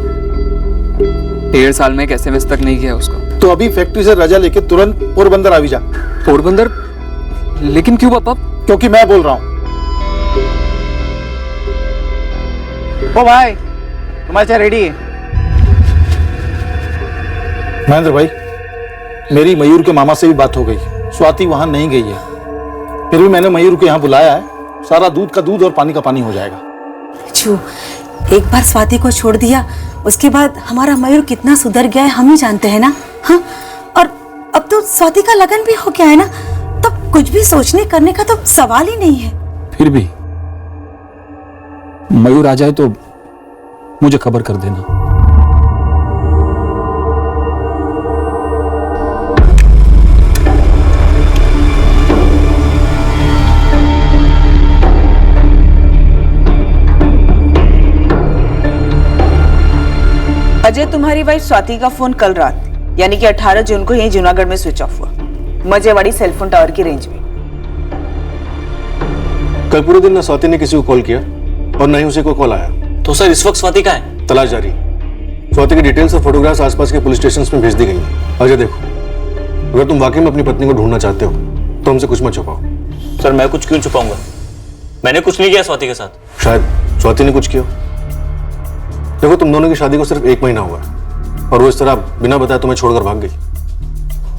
1.5 साल में कैसे मिस तक नहीं किया उसको। तो अभी फैक्ट्री से रजा लेके तुरंत पोरबंदर आ जा। पोरबंदर? लेकिन क्यों पापा? क्योंकि मैं बोल रहा हूँ। ओ भाई, तुम्हारी चाय रेडी है। महेंद्र भाई, मेरी मयूर के मामा से भी बात हो गई। स्वाति वहां नहीं गई है। फिर भी मैंने मयूर को यहाँ बुलाया है। सारा दूध का दूध और पानी का पानी हो जाएगा। जो एक बार स्वाति को छोड़ दिया, उसके बाद हमारा मयूर कितना सुधर गया है हम ही जानते हैं ना। हाँ, और अब तो स्वाति का लगन भी हो गया है ना, तब कुछ भी सोचने करने का तो सवाल ही नहीं है। फिर भी मयूर आ जाए तो मुझे खबर कर देना। अजय, तुम्हारी वाइफ स्वाति का फोन कल रात यानी कि 18 जून को यहीं जूनागढ़ में स्विच ऑफ हुआ, मजेवाड़ी सेलफोन टावर की रेंज में। कल पूरे दिन न स्वाति ने किसी को कॉल किया और न ही उसे कोई कॉल आया। तो सर इस वक्त स्वाति कहाँ है? तलाश जारी। स्वाति की डिटेल्स और फोटोग्राफ्स आसपास के पुलिस स्टेशन में भेज दी गई हैं। अजय देखो, अगर तुम वाकई में अपनी पत्नी को ढूंढना चाहते हो तो हमसे कुछ मत छुपाओ। सर मैं कुछ क्यों छुपाऊंगा? मैंने कुछ नहीं किया स्वाति के साथ। शायद स्वाति ने कुछ किया। देखो, तुम दोनों की शादी को सिर्फ 1 महीना हुआ है और वो इस तरह बिना बताए तुम्हें छोड़कर भाग गई।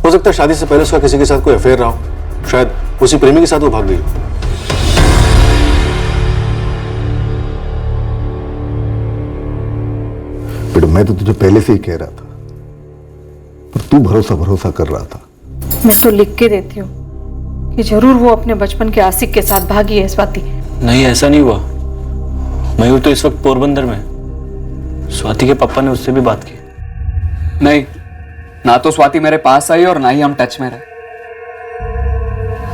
हो सकता है शादी से पहले उसका किसी के साथ कोई अफेयर रहा हो। शायद उसी प्रेमी के साथ वो भाग गई। बेटा, मैं तो तुझे पहले से ही कह रहा था तू भरोसा भरोसा कर रहा था। मैं तो लिख के देती हूँ कि जरूर वो अपने बचपन के आशिक के साथ भागी है स्वाति। नहीं, ऐसा नहीं हुआ। मयूर तो इस वक्त पोरबंदर में। स्वाति के पापा ने उससे भी बात की। नहीं, ना तो स्वाति मेरे पास आई और ना ही हम टच में रहे।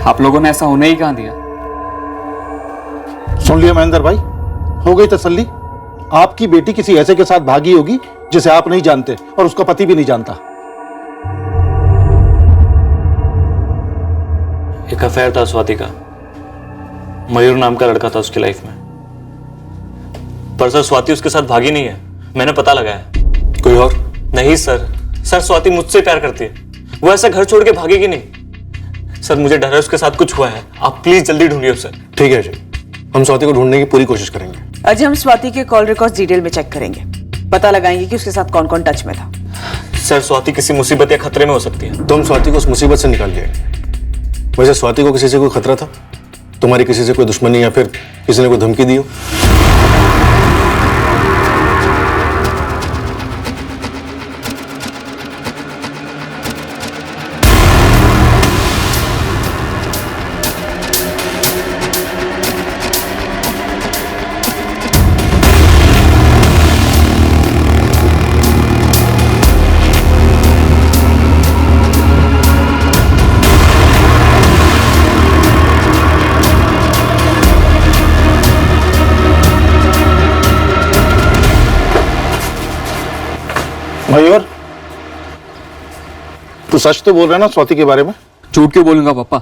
आप लोगों ने ऐसा होने ही कहाँ दिया। सुन लिया महेंद्र भाई, हो गई तसल्ली। आपकी बेटी किसी ऐसे के साथ भागी होगी जिसे आप नहीं जानते और उसका पति भी नहीं जानता। एक अफेयर था स्वाति का। मयूर नाम का लड़का था उसकी लाइफ में। पर सर, स्वाति उसके साथ भागी नहीं है, मैंने पता लगाया। कोई और? नहीं सर, स्वाति मुझसे प्यार करती है। वो ऐसा घर छोड़ के भागेगी नहीं। सर, मुझे डर है उसके साथ कुछ हुआ है। आप प्लीज जल्दी ढूंढिए उसे। ठीक है अजय, हम स्वाति को ढूंढने की पूरी कोशिश करेंगे। अजय, हम स्वाति के कॉल रिकॉर्ड्स डिटेल में चेक करेंगे, पता लगाएंगे कि उसके साथ कौन कौन टच में था। सर, स्वाति किसी मुसीबत या खतरे में हो सकती है। तो हम स्वाति को उस मुसीबत से निकाल लिए। वैसे स्वाति को किसी से कोई खतरा था? तुम्हारी किसी से कोई दुश्मनी या फिर किसी ने कोई धमकी दी हो? मयूर, तू सच तो बोल रहा है ना स्वाति के बारे में? झूठ क्यों बोलूंगा पापा?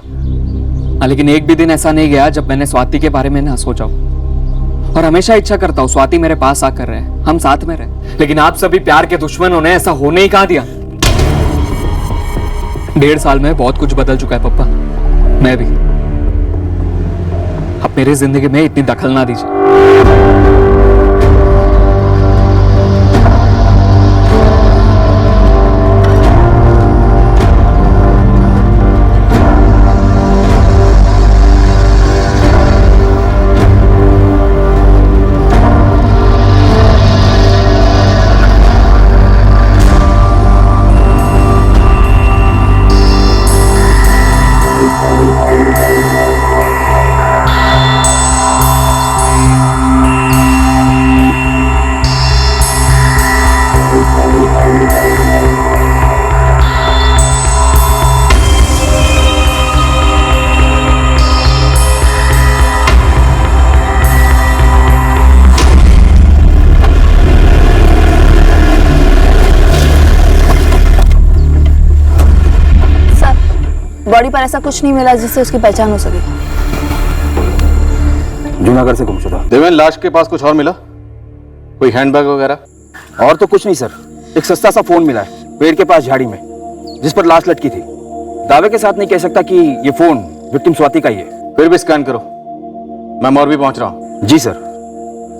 लेकिन एक भी दिन ऐसा नहीं गया जब मैंने स्वाति के बारे में ना सोचा हूं। और हमेशा इच्छा करता हूं स्वाति मेरे पास आकर रहे, हम साथ में रहे। लेकिन आप सभी प्यार के दुश्मनों ने ऐसा होने ही कहाँ दिया। 1.5 साल में बहुत कुछ बदल चुका है पापा, मैं भी। अब मेरी जिंदगी में इतनी दखल ना दीजिए। बॉडी पर ऐसा कुछ नहीं मिला जिससे उसकी पहचान हो सके। जूनागढ़ से गुमशुदा। देवेन, लाश के पास कुछ और मिला? कोई हैंडबैग वगैरह? और तो कुछ नहीं सर, एक सस्ता सा फोन मिला है पेड़ के पास झाड़ी में, जिस पर लाश लटकी थी। दावे के साथ नहीं कह सकता कि ये फोन विक्टिम स्वाति का ही है। फिर भी स्कैन करो, मैं मोरबी पहुंच रहा हूँ। जी सर।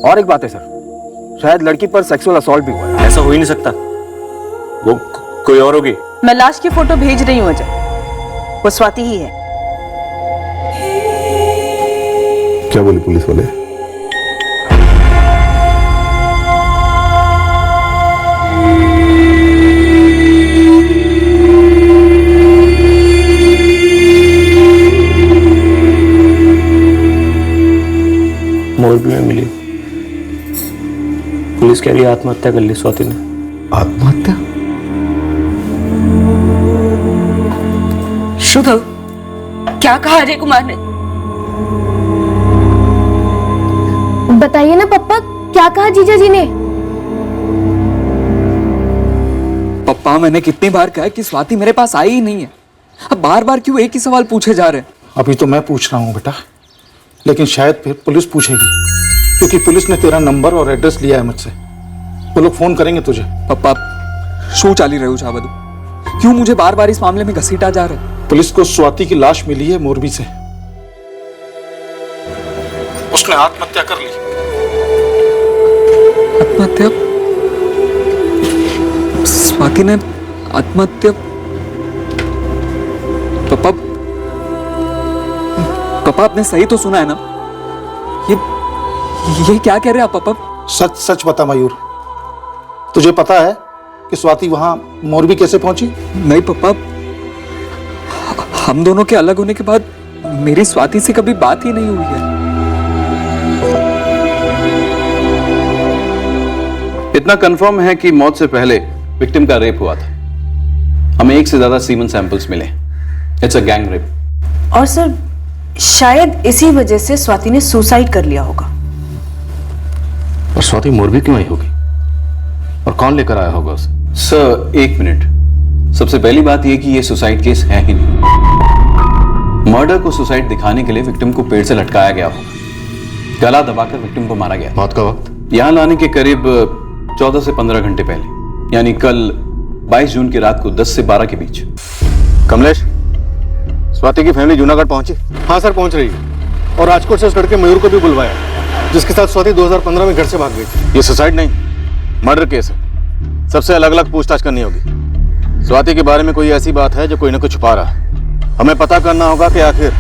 और एक बात है सर, शायद लड़की पर सेक्सुअल असॉल्ट भी हुआ है। ऐसा हो ही नहीं सकता, वो कोई और होगी। मैं लाश की फोटो भेज रही हूँ अजय, वो स्वाति ही है। क्या बोले पुलिस वाले? मोरबी में मिली। पुलिस कह रही है आत्महत्या कर ली स्वाति ने। आत्महत्या? शुभ, क्या कहा अजय कुमार ने? बताइए ना पापा, क्या कहा जीजा जी ने? पापा, मैंने कितनी बार कहा कि स्वाति मेरे पास आई ही नहीं है। अब बार बार क्यों एक ही सवाल पूछे जा रहे हैं? अभी तो मैं पूछ रहा हूँ बेटा, लेकिन शायद फिर पुलिस पूछेगी, क्योंकि पुलिस ने तेरा नंबर और एड्रेस लिया है मुझसे। वो लोग फोन करेंगे तुझे। पापा, शू चाली रहे हो छाबदू? क्यों मुझे बार बार इस मामले में घसीटा जा रहे हैं? पुलिस को स्वाति की लाश मिली है मोरबी से। उसने आत्महत्या कर ली। आत्महत्या? स्वाति ने आत्महत्या? पापा, पापा आपने सही तो सुना है ना? ये क्या कह रहे हैं आप पापा? सच सच बता मयूर, तुझे पता है कि स्वाति वहां मोरबी कैसे पहुंची? नहीं पापा, हम दोनों के अलग होने के बाद मेरी स्वाति से कभी बात ही नहीं हुई है। इतना कंफर्म है कि मौत से पहले विक्टिम का रेप हुआ था। हमें 1 से ज्यादा सीमन सैंपल्स मिले। It's a gang rape. और सर शायद इसी वजह से स्वाति ने सुसाइड कर लिया होगा। और स्वाति मोरबी क्यों आई होगी और कौन लेकर आया होगा उसे? Sir 1 minute. सबसे पहली बात यह कि यह सुसाइड केस है ही नहीं। मर्डर को सुसाइड दिखाने के लिए विक्टिम को पेड़ से लटकाया गया होगा। गला दबाकर विक्टिम को मारा गया। मौत का वक्त? यहां लाने के करीब 14 से 15 घंटे पहले, यानी कल 22 जून की रात को 10 से 12 के बीच। कमलेश, स्वाति की फैमिली जूनागढ़ पहुंची? हाँ सर, पहुंच रही है। और राजकोट से उस लड़के मयूर को भी बुलवाया, जिसके साथ स्वाति 2015 में घर से भाग गई थी। ये सुसाइड नहीं, मर्डर केस है। सबसे अलग अलग पूछताछ करनी होगी। स्वाति के बारे में कोई ऐसी बात है जो कोई ना कोई छुपा रहा है। हमें पता करना होगा कि आखिर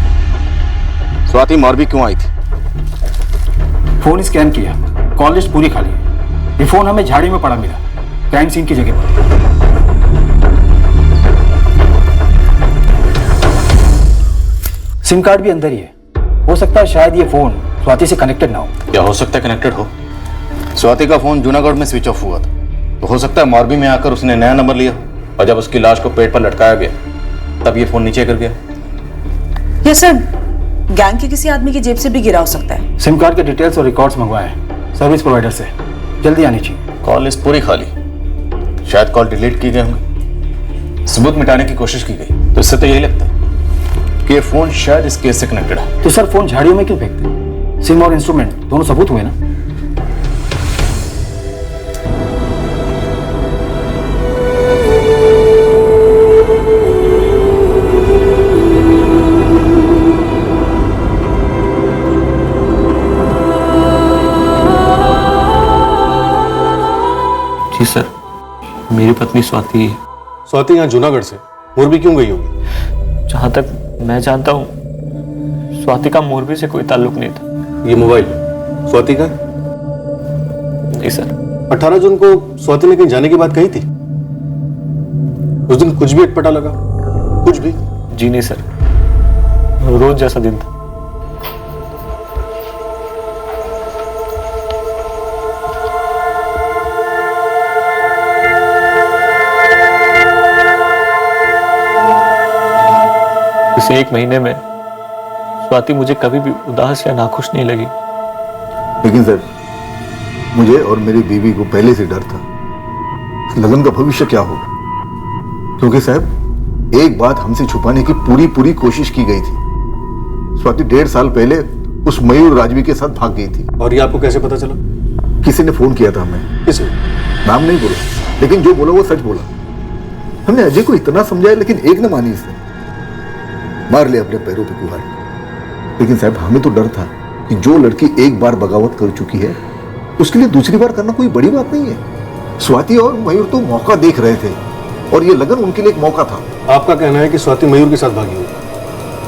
स्वाति मोरबी क्यों आई थी। फोन स्कैन किया, कॉल लिस्ट पूरी खाली है। ये फोन हमें झाड़ी में पड़ा मिला, क्राइम सीन की जगह पर। सिम कार्ड भी अंदर ही है। हो सकता है शायद ये फोन स्वाति से कनेक्टेड ना हो। क्या हो सकता है कनेक्टेड हो? स्वाति का फोन जूनागढ़ में स्विच ऑफ हुआ था, तो हो सकता है मोरबी में आकर उसने नया नंबर लिया और जब उसकी लाश को पेट पर लटकाया गया तब ये फोन नीचे गिर गया। या सर गैंग के किसी आदमी की जेब से भी गिरा हो सकता है। सिम कार्ड के डिटेल्स और रिकॉर्ड्स मंगवाए हैं सर्विस प्रोवाइडर से, जल्दी आनी चाहिए। कॉल लिस्ट पूरी खाली, शायद कॉल डिलीट की गए होंगे, सबूत मिटाने की कोशिश की गई। तो इससे तो यही लगता है कि ये फोन शायद इस केस से कनेक्टेड है। तो सर फोन झाड़ियों में क्यों फेंकते हैं? सिम और इंस्ट्रूमेंट दोनों सबूत हुए ना। जी सर, मेरी पत्नी स्वाति है। स्वाति यहाँ जूनागढ़ से मोरबी क्यों गई होगी? जहाँ तक मैं जानता हूँ स्वाति का मोरबी से कोई ताल्लुक नहीं था। ये मोबाइल स्वाति का? जी सर। 18 जून को स्वाति ने कहीं जाने की बात कही थी? उस दिन कुछ भी अटपटा लगा? कुछ भी? जी नहीं सर, रोज जैसा दिन था। इस 1 महीने में स्वाति मुझे कभी भी उदास या नाखुश नहीं लगी। लेकिन सर, मुझे और मेरी बीवी को पहले से डर था लगन का भविष्य क्या होगा, क्योंकि साहब एक बात हमसे छुपाने की पूरी कोशिश की गई थी। स्वाति 1.5 साल पहले उस मयूर राजवी के साथ भाग गई थी। और ये आपको कैसे पता चला? किसी ने फोन किया था हमें। किसे? नाम नहीं बोला, लेकिन जो बोला वो सच बोला। हमने अजय को इतना समझाया लेकिन एक न मानी इसने, मार लिया अपने पैरों पे कुल्हाड़ी। लेकिन साहब हमें तो डर था कि जो लड़की एक बार बगावत कर चुकी है उसके लिए दूसरी बार करना कोई बड़ी बात नहीं है। स्वाति और मयूर तो मौका देख रहे थे और ये लगन उनके लिए एक मौका था। आपका कहना है कि स्वाति मयूर के साथ भागी हुई,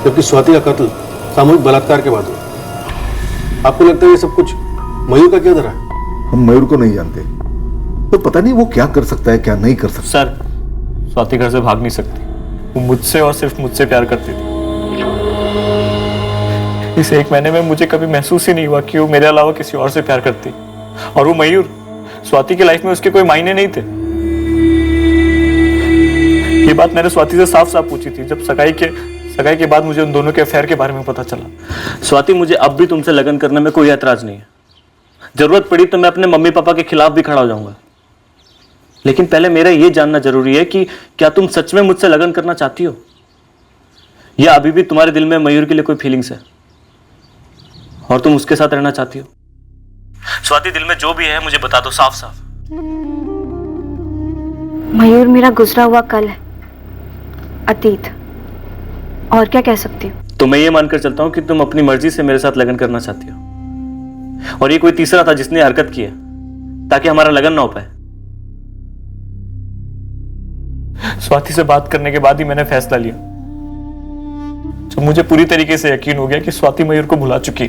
जबकि स्वाति का कत्ल सामूहिक बलात्कार के बाद हुआ। आपको लगता है ये सब कुछ मयूर का क्या धरा है? हम मयूर को नहीं जानते, तो पता नहीं वो क्या कर सकता है क्या नहीं कर सकता। सर, स्वाति घर से भाग नहीं सकती। वो मुझसे और सिर्फ मुझसे प्यार करती थी। इस 1 महीने में मुझे कभी महसूस ही नहीं हुआ कि वो मेरे अलावा किसी और से प्यार करती। और वो मयूर, स्वाति की लाइफ में उसके कोई मायने नहीं थे। ये बात मैंने स्वाति से साफ साफ पूछी थी जब सगाई के बाद मुझे उन दोनों के अफेयर के बारे में पता चला। स्वाति, मुझे अब भी तुमसे लगन करने में कोई ऐतराज नहीं है। जरूरत पड़ी तो मैं अपने मम्मी पापा के खिलाफ भी खड़ा हो जाऊंगा। लेकिन पहले मेरा ये जानना जरूरी है कि क्या तुम सच में मुझसे लगन करना चाहती हो, या अभी भी तुम्हारे दिल में मयूर के लिए कोई फीलिंग्स है और तुम उसके साथ रहना चाहती हो? स्वाति, दिल में जो भी है मुझे बता दो साफ साफ। मयूर मेरा गुजरा हुआ कल है, अतीत, और क्या कह सकती हूँ। तो मैं ये मानकर चलता हूं कि तुम अपनी मर्जी से मेरे साथ लगन करना चाहती हो और ये कोई तीसरा था जिसने हरकत की है ताकि हमारा लगन ना हो पाए। स्वाति से बात करने के बाद ही मैंने फैसला लिया, जब मुझे पूरी तरीके से यकीन हो गया कि स्वाति मयूर को भुला चुकी।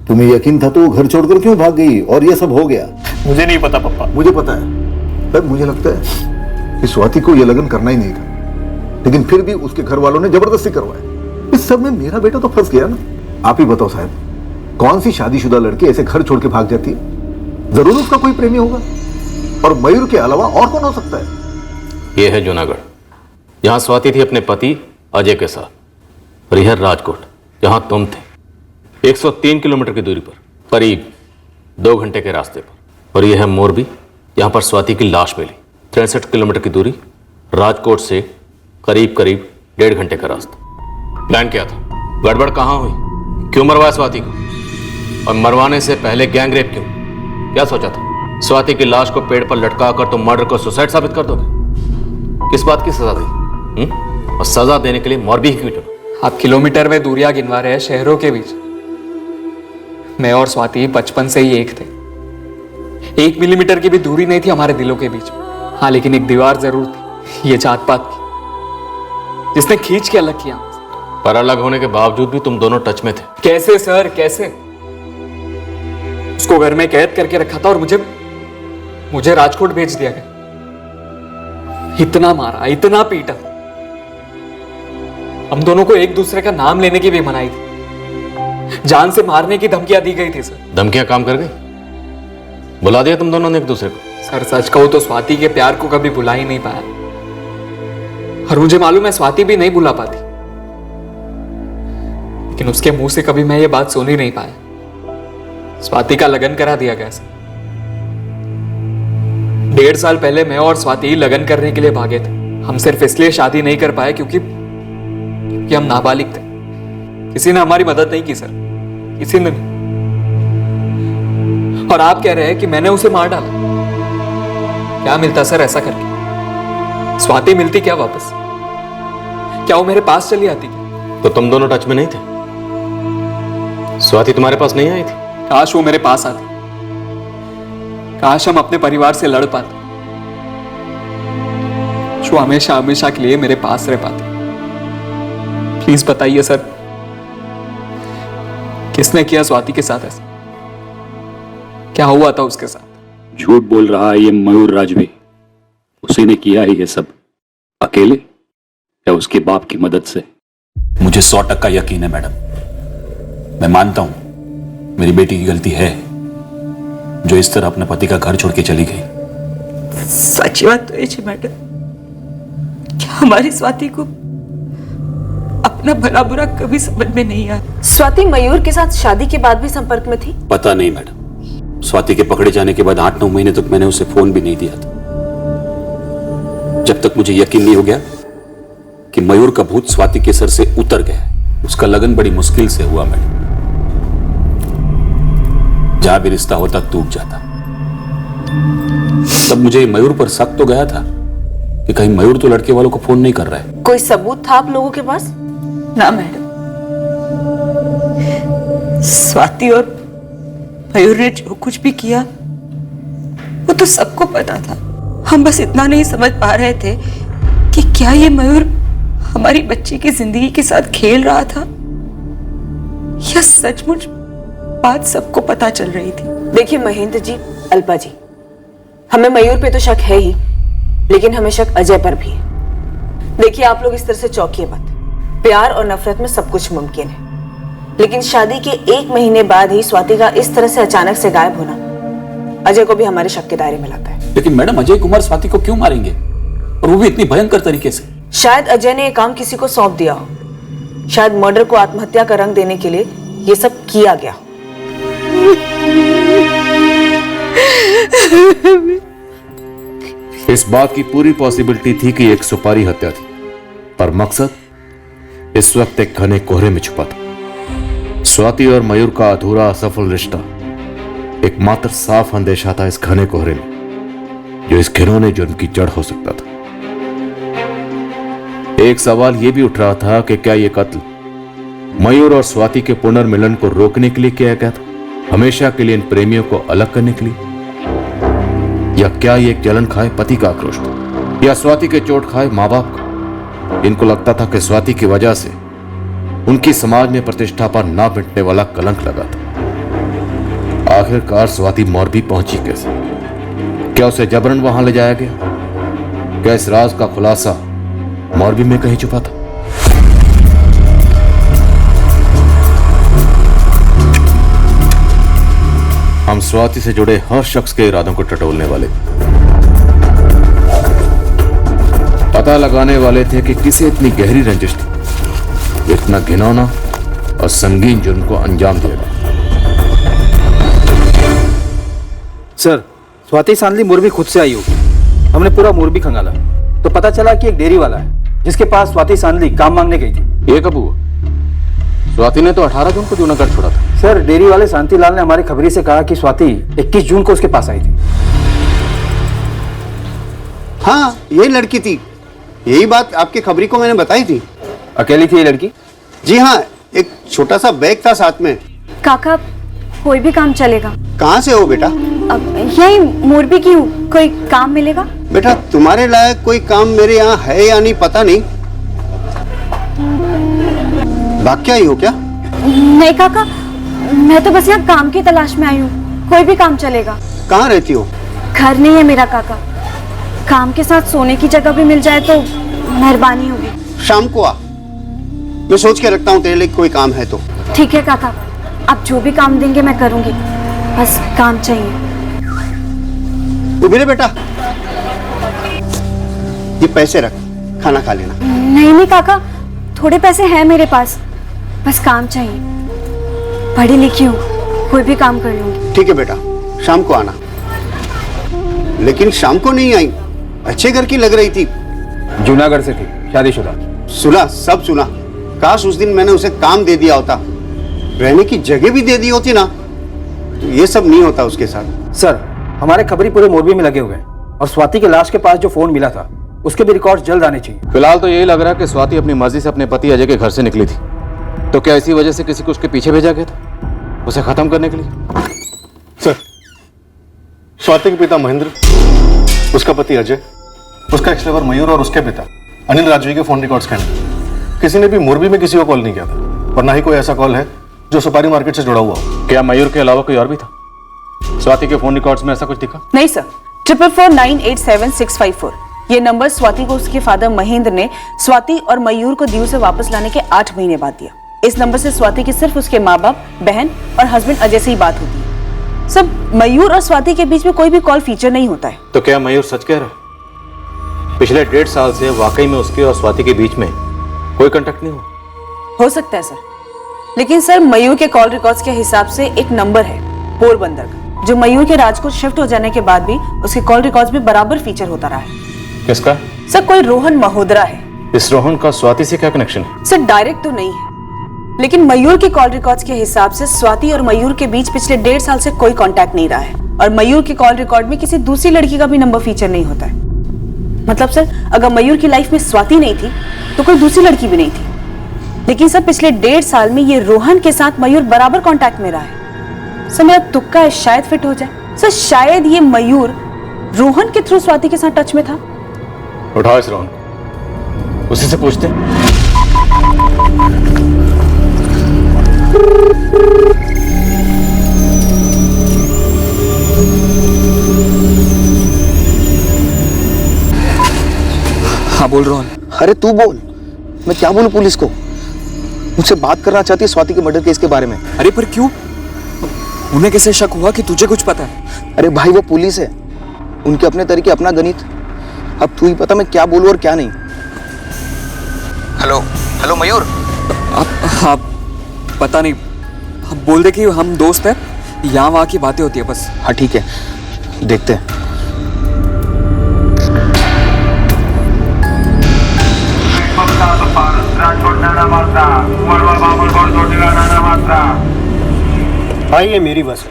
तुम्हें यकीन था तो वो घर छोड़कर क्यों भाग गई और ये सब हो गया? मुझे नहीं पता पापा। मुझे पता है, पर मुझे लगता है कि स्वाति को यह लगन करना ही नहीं था, लेकिन फिर भी उसके घर वालों ने जबरदस्ती करवाया। इस सब में मेरा बेटा तो फंस गया ना। आप ही बताओ साहब, कौन सी शादीशुदा लड़की ऐसे घर छोड़ के भाग जाती है? जरूर उसका कोई प्रेमी होगा, और मयूर के अलावा और कौन हो सकता है? यह है जूनागढ़। यहाँ स्वाति थी अपने पति अजय के साथ, और यह राजकोट जहां तुम थे, 103 किलोमीटर की दूरी पर, करीब 2 घंटे के रास्ते पर। और यह है मोरबी, यहाँ पर स्वाति की लाश मिली, 63 किलोमीटर की दूरी, राजकोट से करीब 1.5 घंटे का रास्ता। प्लान क्या था? गड़बड़ कहाँ हुई? क्यों मरवाया स्वाति को? और मरवाने से पहले गैंग रेप क्यों? क्या सोचा था? स्वाति की लाश को पेड़ पर लटका कर तुम मर्डर को सुसाइड साबित कर दोगे? किस बात की सजा दी? और सजा देने के लिए मोरबी ही क्यों चुना? आप किलोमीटर में दूरियां गिनवा रहे हैं शहरों के बीच। मैं और स्वाति बचपन से ही एक थे। 1 मिलीमीटर की भी दूरी नहीं थी हमारे दिलों के बीच। हाँ, लेकिन एक दीवार जरूर थी, ये जात पात की, जिसने खींच के अलग किया। पर अलग होने के बावजूद भी तुम दोनों टच में थे। कैसे सर, कैसे? उसको घर में कैद करके रखा था और मुझे राजकोट भेज दिया गया। इतना मारा, इतना पीटा, हम दोनों को एक दूसरे का नाम लेने की भी मनाई थी। जान से मारने की धमकियां दी गई थी सर। धमकियां काम कर गई? बुला दिया तुम दोनों ने एक दूसरे को? सर सच कहूं तो स्वाति के प्यार को कभी भुला ही नहीं पाया, और मुझे मालूम है स्वाति भी नहीं भुला पाती, लेकिन उसके मुंह से कभी मैं ये बात सुन ही नहीं पाया। स्वाति का लगन करा दिया गया सर। 1.5 साल पहले मैं और स्वाति लगन करने के लिए भागे थे। हम सिर्फ इसलिए शादी नहीं कर पाए क्योंकि हम नाबालिग थे। किसी ने हमारी मदद नहीं की सर, किसी ने नहीं। और आप कह रहे हैं कि मैंने उसे मार डाला। क्या मिलता सर ऐसा करके? स्वाति मिलती क्या वापस? क्या वो मेरे पास चली आती क्या? तो तुम दोनों टच में नहीं थे? स्वाति तुम्हारे पास नहीं आई थी? काश वो मेरे पास आती, काश हम अपने परिवार से लड़ पाते, जो हमेशा हमेशा के लिए मेरे पास रह पाते। प्लीज बताइए सर, किसने किया स्वाति के साथ ऐसा? क्या हुआ था उसके साथ? झूठ बोल रहा है ये मयूर राजवी। उसी ने किया है ये सब, अकेले या उसके बाप की मदद से? मुझे 100% यकीन है मैडम। मैं मानता हूं मेरी बेटी की गलती है, जो इस तरह अपने पति का घर छोड़ के चली गई। सच बात तो है मैडम, क्या हमारी स्वाति को अपना भला बुरा कभी समझ में नहीं आया? स्वाति मयूर के साथ शादी के बाद भी संपर्क में थी? पता नहीं मैडम, स्वाति के पकड़े जाने के बाद 8-9 महीने तक मैंने उसे फोन भी नहीं दिया था, जब तक मुझे यकीन नहीं हो गया कि मयूर का भूत स्वाति के सर से उतर गया। उसका लगन बड़ी मुश्किल से हुआ मैडम, जहां भी रिश्ता होता टूट जाता। तब मुझे मयूर पर शक तो गया था कि कहीं मयूर तो लड़के वालों को फोन नहीं कर रहा है। कोई सबूत था आप लोगों के पास? ना मैडम, स्वाति और मयूर ने जो कुछ भी किया वो तो सबको पता था। हम बस इतना नहीं समझ पा रहे थे कि क्या ये मयूर हमारी बच्ची की जिंदगी के साथ खेल रहा था या सचमुच बात सबको पता चल रही थी। देखिए महेंद्र जी, अल्पा जी, हमें मयूर पे तो शक है ही, लेकिन हमें शक अजय पर भी है। देखिए आप लोग इस तरह से चौंकिए मत। प्यार और नफरत में सब कुछ मुमकिन है, लेकिन शादी के 1 महीने बाद ही स्वाति का इस तरह से अचानक से गायब होना अजय को भी हमारे शक के दायरे में लाता है। लेकिन मैडम, अजय कुमार स्वाति को क्यों मारेंगे, और वो भी इतनी भयंकर तरीके से? शायद अजय ने यह काम किसी को सौंप दिया हो। शायद मर्डर को आत्महत्या का रंग देने के लिए ये सब किया गया। इस बात की पूरी पॉसिबिलिटी थी कि एक सुपारी हत्या थी, पर मकसद इस वक्त एक घने कोहरे में छुपा था। स्वाति और मयूर का अधूरा असफल रिश्ता एकमात्र साफ अंदेशा था इस घने कोहरे में, जो इस घिनौने जुर्म की जड़ हो सकता था। एक सवाल यह भी उठ रहा था कि क्या यह कत्ल मयूर और स्वाति के पुनर्मिलन को रोकने के लिए किया गया था, हमेशा के लिए इन प्रेमियों को अलग करने के लिए, या क्या यह एक जलन खाए पति का आक्रोश था, या स्वाति के चोट खाए मां बाप का। इनको लगता था कि स्वाति की वजह से उनकी समाज में प्रतिष्ठा पर ना मिटने वाला कलंक लगा था। आखिरकार स्वाति मोरबी पहुंची कैसे? क्या उसे जबरन वहां ले जाया गया, क्या इस राज का खुलासा मौरबी में कहीं छुपा था? हम स्वाति से जुड़े हर शख्स के इरादों को टटोलने वाले पता लगाने वाले थे कि किसे इतनी गहरी रंजिश थी, इतना घिनौना और संगीन जुर्म को अंजाम दिया गया। सर, स्वाति सांदली मोरबी खुद से आई होगी। हमने पूरा मोरबी खंगाला तो पता चला कि एक डेयरी वाला है जिसके पास स्वाति सांदली काम मांगने गई थी। ये कब हुआ? स्वाति ने तो 18 जून को जूनागढ़ छोड़ा था। सर, डेयरी वाले शांतिलाल ने हमारी खबरी से कहा कि स्वाति 21 जून को उसके पास आई थी। हाँ, यही लड़की थी। यही बात आपकी खबरी को मैंने बताई थी। अकेली थी ये लड़की? जी हाँ, एक छोटा सा बैग था साथ में। काका, कोई भी काम चलेगा। कहाँ से हो बेटा? अब यही मोरबी की हूँ, कोई काम मिलेगा? बेटा, तुम्हारे लायक कोई काम मेरे यहाँ है या नहीं पता नहीं। भाग के आई हो क्या? नहीं काका, मैं तो बस यहाँ काम की तलाश में आई हूँ। कोई भी काम चलेगा। कहाँ रहती हो? घर नहीं है मेरा काका। काम के साथ सोने की जगह भी मिल जाए तो मेहरबानी होगी। शाम को आ, मैं सोच के रखता हूँ तेरे लिए कोई काम है तो। ठीक है काका, आप जो भी काम देंगे मैं करूँगी, बस काम चाहिए। उभी रे बेटा, ये पैसे रख, खाना खा लेना। नहीं काका, थोड़े पैसे हैं मेरे पास, बस काम चाहिए। पढ़ी लिखी हूँ, कोई भी काम कर लूंगी। ठीक है बेटा, शाम को आना। लेकिन शाम को नहीं आई, अच्छे घर की लग रही थी। जूनागढ़ से थी, शादीशुदा। सुना, सब सुना। काश उस दिन मैंने उसे काम दे दिया होता, रहने की जगह भी दे दी होती ना, तो ये सब नहीं होता उसके साथ। सर, हमारे खबरी पूरे मोरबी में लगे हुए हैं और स्वाति के लाश के पास जो फोन मिला था उसके भी रिकॉर्ड जल्द आने चाहिए। फिलहाल तो यही लग रहा है कि स्वाति अपनी मर्जी से अपने पति अजय के घर से निकली थी। तो क्या इसी वजह से किसी को उसके पीछे भेजा गया था, उसे खत्म करने के लिए? सर, स्वाति के पिता महेंद्र, उसका पति अजय, उसका एक्स लेवर मयूर और उसके पिता अनिल राजवी के फोन रिकॉर्ड स्कैन। किसी ने भी मोरबी में किसी को कॉल नहीं किया था और ना ही कोई ऐसा कॉल है जो सुपारी मार्केट से जुड़ा हुआ हो। क्या मयूर के अलावा कोई और भी था? स्वाति के फोन रिकॉर्ड्स में ऐसा कुछ दिखा? नहीं सर, 4449877654 ये नंबर स्वाति को उसके फादर महेंद्र ने स्वाति और मयूर को दीव से वापस लाने के 8 महीने बाद दिया। इस नंबर से स्वाति की सिर्फ उसके माँ बाप, बहन और हस्बैंड अजय से ही बात होती है। सब मयूर और स्वाति के बीच में कोई भी कॉल फीचर नहीं होता है। तो क्या मयूर सच कह रहा है? पिछले 1.5 साल से वाकई में उसके और स्वाति के बीच में कोई कांटेक्ट नहीं हुआ? हो सकता है सर, लेकिन सर मयूर के कॉल रिकॉर्ड्स के हिसाब से एक नंबर है पोरबंदर का, जो मयूर के राजकोट शिफ्ट हो जाने के बाद भी उसके कॉल रिकॉर्ड्स में बराबर फीचर होता रहा है। किसका? सर, कोई रोहन महोदरा है। इस रोहन का स्वाति से क्या कनेक्शन है? सर, डायरेक्ट तो नहीं है, लेकिन मयूर के कॉल रिकॉर्ड्स के हिसाब से स्वाति और मयूर के बीच पिछले 1.5 साल से कोई कांटेक्ट नहीं रहा है और मयूर के कॉल रिकॉर्ड में किसी दूसरी लड़की का भी नंबर फीचर नहीं होता है। मतलब सर, अगर मयूर की लाइफ में स्वाति नहीं थी तो कोई दूसरी लड़की भी नहीं थी, लेकिन सर पिछले 1.5 साल में ये रोहन के साथ मयूर बराबर कांटेक्ट में रहा है। सर, मेरा तुक्का है शायद फिट हो जाए। सर, शायद ये मयूर रोहन के थ्रू स्वाति के साथ टच में था। उठाओ इस रोहन, उसी से पूछते हैं। हाँ बोल रोहन। अरे तू बोल, मैं क्या बोलूं पुलिस को? मुझसे बात करना चाहती है स्वाति के मर्डर केस के बारे में। अरे पर क्यों? उन्हें कैसे शक हुआ कि तुझे कुछ पता है? अरे भाई, वो पुलिस है, उनके अपने तरीके, अपना गणित। अब तू ही पता मैं क्या बोलूं और क्या नहीं। हेलो हेलो मयूर। हाँ, पता नहीं, अब बोल दे कि हम दोस्त हैं, यहाँ वहाँ की बातें होती है बस। हाँ ठीक है, देखते हैं। भाई, ये मेरी बस है।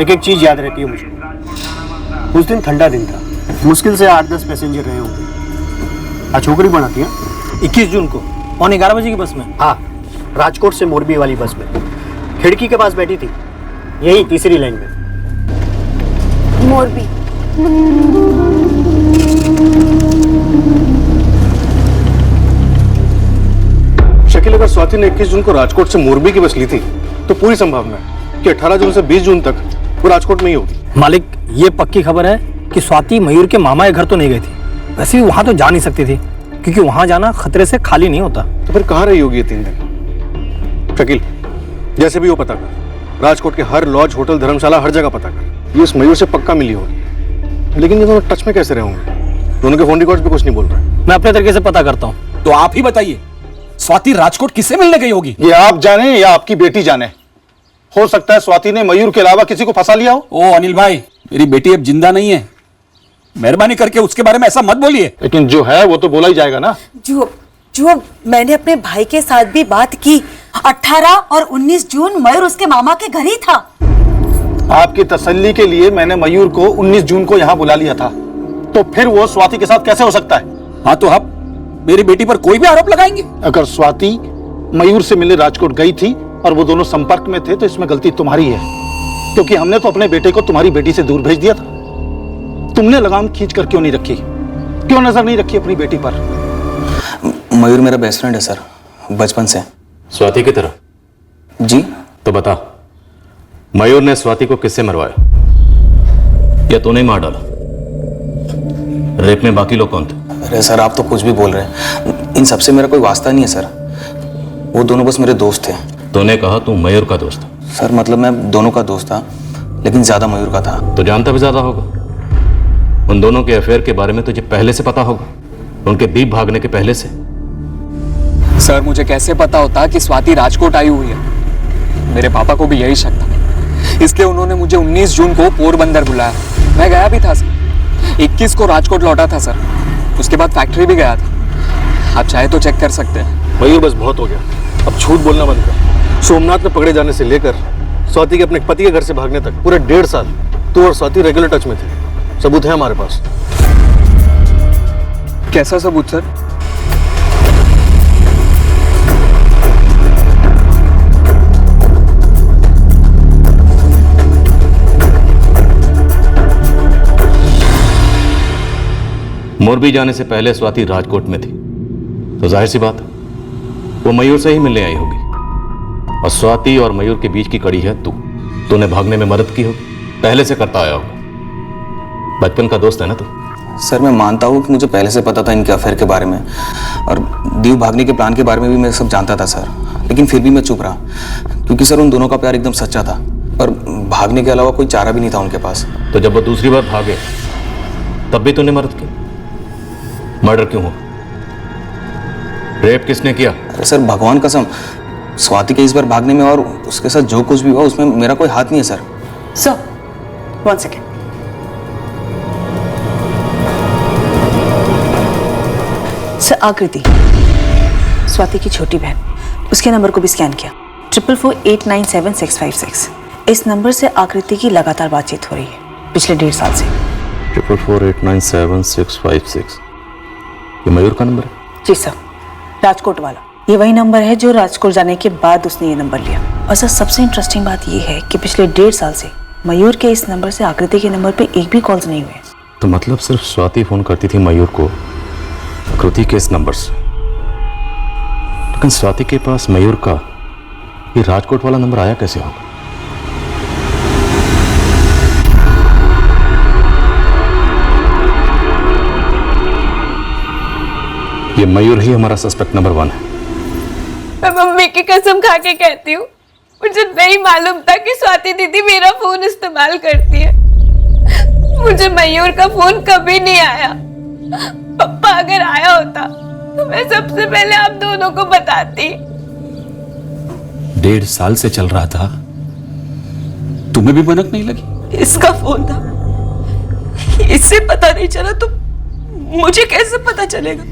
एक चीज याद रहती है मुझे। उस दिन ठंडा दिन था, मुश्किल से 8-10 पैसेंजर रहे होंगे। आज छोकरी बनाती है 21 जून को 11:15 बजे की बस में। हाँ, राजकोट से मोरबी वाली बस में खिड़की के पास बैठी थी, यही तीसरी लाइन में। मोरबी। शकील, अगर स्वाति ने 21 जून को राजकोट से मोरबी की बस ली थी तो पूरी संभावना है कि 18 जून से 20 जून तक वो राजकोट में ही होगी। मालिक, ये पक्की खबर है कि स्वाति मयूर के मामा के घर तो नहीं गई थी। वैसे भी वहां तो जा नहीं सकती थी, क्योंकि वहां जाना खतरे से खाली नहीं होता। तो फिर कहाँ रही होगी ये 3 दिन? शकील, जैसे भी वो पता कर, राजकोट के हर लॉज, होटल, धर्मशाला, हर जगह पता कर। ये उस मयूर से पक्का मिली होगी। लेकिन ये दोनों टच में कैसे रहेंगे? दोनों के फोन रिकॉर्ड्स भी कुछ नहीं बोल रहे। मैं अपने तरीके से पता करता हूँ। तो आप ही बताइए, स्वाति राजकोट किससे मिलने गई होगी? ये आप जाने या आपकी बेटी जाने। हो सकता है स्वाति ने मयूर के अलावा किसी को फंसा लिया हो। ओ अनिल भाई, मेरी बेटी अब जिंदा नहीं है, मेहरबानी करके उसके बारे में ऐसा मत बोलिए। लेकिन जो है वो तो बोला ही जाएगा ना। जो मैंने अपने भाई के साथ भी बात की, 18 और 19 जून मयूर उसके मामा के घर ही था। आपकी तसल्ली के लिए मैंने मयूर को 19 जून को यहाँ बुला लिया था, तो फिर वो स्वाति के साथ कैसे हो सकता है? हाँ, तो आप मेरी बेटी पर कोई भी आरोप लगाएंगे? अगर स्वाति मयूर से मिलने राजकोट गई थी और वो दोनों संपर्क में थे, तो इसमें गलती तुम्हारी है, क्योंकि हमने तो अपने बेटे को तुम्हारी बेटी से दूर भेज दिया था। तुमने लगाम खींच कर क्यों नहीं रखी? क्यों नजर नहीं रखी अपनी बेटी पर? मयूर मेरा बेस्ट फ्रेंड है सर, बचपन से। स्वाति की तरह? जी। तो बता, मयूर ने स्वाति को किससे मरवाया, या तूने मार डाला? रेप में बाकी लोग कौन थे? अरे सर, आप तो कुछ भी बोल रहे हैं। इन सबसे मेरा कोई वास्ता नहीं है सर। वो दोनों बस मेरे दोस्त थे। तूने कहा तू मयूर का दोस्त? सर मतलब मैं दोनों का दोस्त था, लेकिन ज्यादा मयूर का था। तो जानता भी ज्यादा होगा। उन दोनों के अफेयर के बारे में तुझे पहले से पता होगा, उनके दीप भागने के पहले से। सर मुझे कैसे पता होता कि स्वाति राजकोट आई हुई है? मेरे पापा को भी यही शक था, इसलिए उन्होंने मुझे 19 जून को पोरबंदर बुलाया। मैं गया भी था सर। 21 को राजकोट लौटा था सर। उसके बाद फैक्ट्री भी गया था। आप चाहे तो चेक कर सकते हैं। मयूर बस बहुत हो गया, अब झूठ बोलना बंद कर। सोमनाथ में पकड़े जाने से लेकर स्वाति के अपने पति के घर से भागने तक पूरे 1.5 साल तू और स्वाति रेगुलर टच में थे। सबूत है हमारे पास। कैसा सबूत सर? मोरबी जाने से पहले स्वाति राजकोट में थी, तो जाहिर सी बात वो मयूर से ही मिलने आई होगी। और स्वाति और मयूर के बीच की कड़ी है तूने भागने में मदद की होगी, पहले से करता आया होगा। बचपन का दोस्त है ना तू। सर मैं मानता हूँ कि मुझे पहले से पता था इनके अफेयर के बारे में, और दीव भागने के प्लान के बारे में भी मैं सब जानता था सर। लेकिन फिर भी मैं चुप रहा, क्योंकि सर उन दोनों का प्यार एकदम सच्चा था, और भागने के अलावा कोई चारा भी नहीं था उनके पास। तो जब वो दूसरी बार भागे तब भी तूने मदद की? मर्डर क्यों हुआ? रेप किसने किया? अरे सर भगवान कसम, स्वाति के इस बार भागने में और उसके साथ जो कुछ भी हुआ उसमें मेरा कोई हाथ नहीं है सर। Sir 1 second. सर आकृति, स्वाति की छोटी बहन, उसके नंबर को भी स्कैन किया। 4448976656। इस नंबर से आकृति की लगातार बातचीत हो रही है पिछले 1.5 साल से। 44489766। ये मयूर का नंबर है? जी सर, राजकोट वाला। ये वही नंबर है जो राजकोट जाने के बाद उसने ये नंबर लिया। और सर सबसे इंटरेस्टिंग बात ये है कि पिछले 1.5 साल से मयूर के इस नंबर से आकृति के नंबर पे एक भी कॉल्स नहीं हुए। तो मतलब सिर्फ स्वाति फोन करती थी मयूर को आकृति के इस नंबर से, लेकिन स्वाति के पास मयूर का ये राजकोट वाला नंबर आया कैसे होगा? ये मयूर ही हमारा सस्पेक्ट नंबर 1 है। मैं मम्मी की कसम खा के कहती हूँ, मुझे नहीं मालूम था कि स्वाति दीदी मेरा फोन इस्तेमाल करती है। मुझे मयूर का फोन कभी नहीं आया। पप्पा अगर आया होता तो मैं सबसे पहले आप दोनों को बताती। 1.5 साल से चल रहा था, तुम्हें भी भनक नहीं लगी? इसका फोन था, इससे पता नहीं चला तो मुझे कैसे पता चलेगा?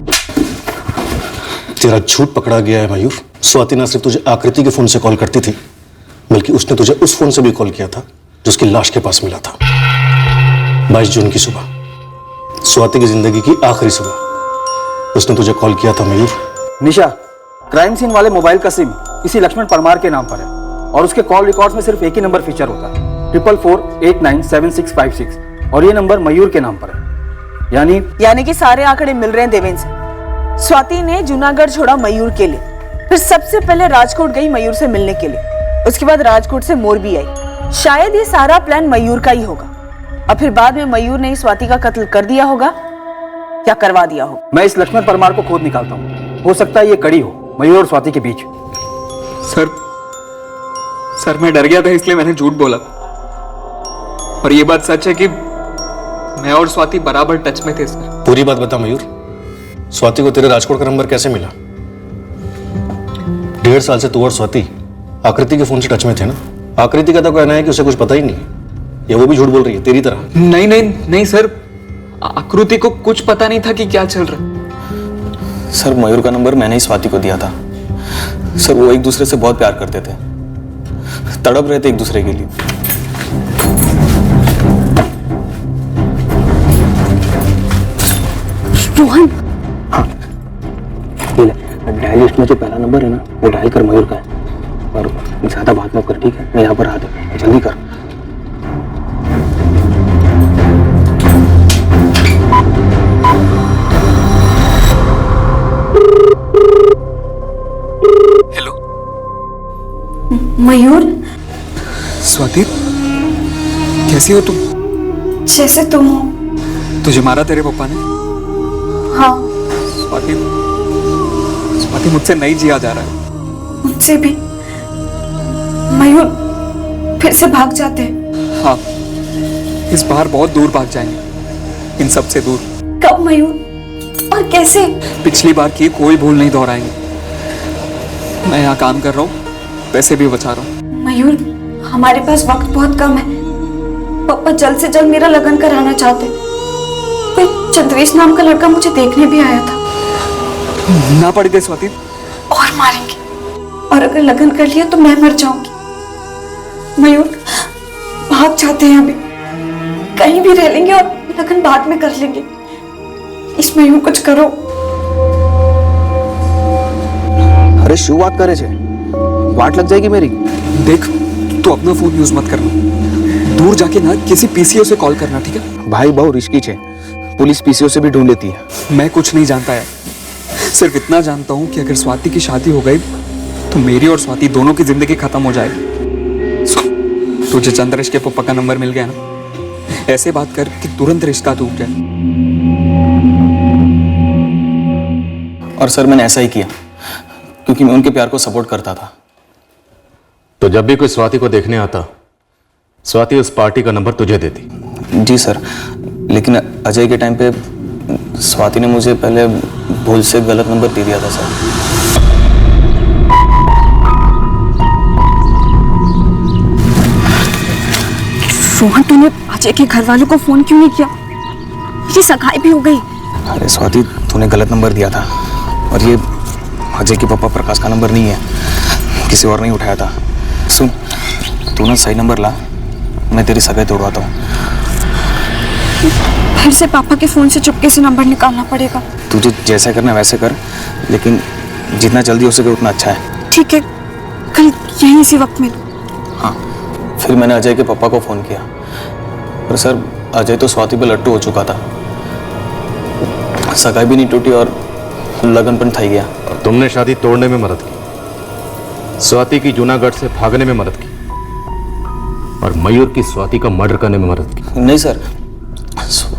तेरा झूठ पकड़ा गया है मयूर। स्वाति ना सिर्फ तुझे आकृति के फोन से कॉल करती थी, बल्कि उसने तुझे उस फोन से भी कॉल किया था जो उसकी लाश के पास मिला था। 22 जून की सुबह, स्वाति की जिंदगी की आखिरी सुबह, उसने तुझे कॉल किया था मयूर। निशा, क्राइम सीन वाले मोबाइल का सिम किसी लक्ष्मण परमार के नाम पर है, और उसके कॉल रिकॉर्ड्स में सिर्फ एक ही नंबर फीचर होता है, 4448976656, और ये नंबर मयूर के नाम पर है। यानी कि सारे आंकड़े मिल रहे हैं देवेंद्र से। स्वाति ने जूनागढ़ छोड़ा मयूर के लिए, फिर सबसे पहले राजकोट गई मयूर से मिलने के लिए, उसके बाद राजकोट से मोरबी आई। शायद ये सारा प्लान मयूर का ही होगा, और फिर बाद में मयूर ने स्वाति का कत्ल कर दिया होगा, या करवा दिया हो। मैं इस लक्ष्मण परमार को खोद निकालता हूँ, हो सकता है ये कड़ी हो मयूर और स्वाति के बीच। सर मैं डर गया था इसलिए मैंने झूठ बोला, और ये बात सच है कि मैं और स्वाति बराबर टच में थे सर। पूरी बात बता मयूर, स्वाति को तेरे राजकोट का नंबर कैसे मिला? 1.5 साल से तू और स्वाति आकृति के फोन से टच में थे ना? आकृति का तो कहना है कि उसे कुछ पता ही नहीं है, या वो भी झूठ बोल रही है तेरी तरह? नहीं सर, आकृति को कुछ पता नहीं था कि क्या चल रहा। सर मयूर का नंबर मैंने ही स्वाति को दिया था। सर वो एक दूसरे से बहुत प्यार करते थे, तड़प रहे थे एक दूसरे के लिए। रोहन, हाँ डायल लिस्ट में जो पहला नंबर है ना, वो डायल कर मयूर का है, और ज्यादा बात मत कर, ठीक है? मैं यहाँ पर आ दे, जल्दी कर। मयूर, स्वाति कैसी हो तुम? जैसे तुम हो। तुझे मारा तेरे पापा ने? हाँ। स्वाति मुझसे नहीं जिया जा रहा है। मुझसे भी। मयूर फिर से भाग जाते हैं। हाँ, इस बार बहुत दूर भाग जाएंगे, इन सब से दूर। कब मयूर, और कैसे? पिछली बार की कोई भूल नहीं दोहराएंगे। मैं यहाँ काम कर रहा हूँ, पैसे भी बचा रहा हूँ। मयूर हमारे पास वक्त बहुत कम है, पापा जल्द से जल्द मेरा लगन कराना चाहते। कोई चंद्रेश नाम का लड़का मुझे देखने भी आया था। ना पड़ी दे स्वाति। और मारेंगे, और अगर लगन कर लिया तो मैं मर जाऊंगी। मयूर भाग जाते हैं, अभी कहीं भी रह लेंगे और लगन बाद में कर लेंगे। इस मयूर कुछ करो। अरे शू बात करे छे, वाट लग जाएगी मेरी। देख तू अपना फोन यूज मत करना, दूर जाके ना किसी पीसीओ से कॉल करना, ठीक है? भाई बहुत रिस्की छे, पुलिस पीसीओ से भी ढूंढ लेती है। मैं कुछ नहीं जानता है, सिर्फ इतना जानता हूँ कि अगर स्वाति की शादी हो गई तो मेरी और स्वाति दोनों की जिंदगी खत्म हो जाएगी। सुन, तुझे चंद्रेश के पप्पा का नंबर मिल गया ना, ऐसे बात कर कि तुरंत रिश्ता टूट जाए। और सर मैंने ऐसा ही किया क्योंकि मैं उनके प्यार को सपोर्ट करता था। तो जब भी कोई स्वाति को देखने आता, स्वाति उस पार्टी का नंबर तुझे देती? जी सर, लेकिन अजय के टाइम पे स्वाति ने मुझे पहले भूल से गलत नंबर दे दिया था सर। रोहन, तूने अजय के घर वालों को फोन क्यों नहीं किया? ये सगाई भी हो गई। अरे स्वाति, तूने गलत नंबर दिया था, और ये अजय के पापा प्रकाश का नंबर नहीं है, किसी और नहीं उठाया था। सुन, तू ना सही नंबर ला, मैं तेरी सगाई तोड़वाता हूँ। फिर से पापा के फोन से चुपके से नंबर निकालना पड़ेगा। तुझे जैसा करना वैसे कर, लेकिन जितना जल्दी हो सके उतना अच्छा है। ठीक है, कल यहीं इसी वक्त मिल। हाँ, फिर मैंने अजय के पापा को फोन किया, पर सर अजय तो स्वाति पे लट्टू हो चुका था, सगाई भी नहीं टूटी और लगन पण थई गया। तुमने शादी तोड़ने में मदद की, स्वाति की जूनागढ़ से भागने में मदद की, और मयूर की स्वाति का मर्डर करने में मदद की। नहीं सर,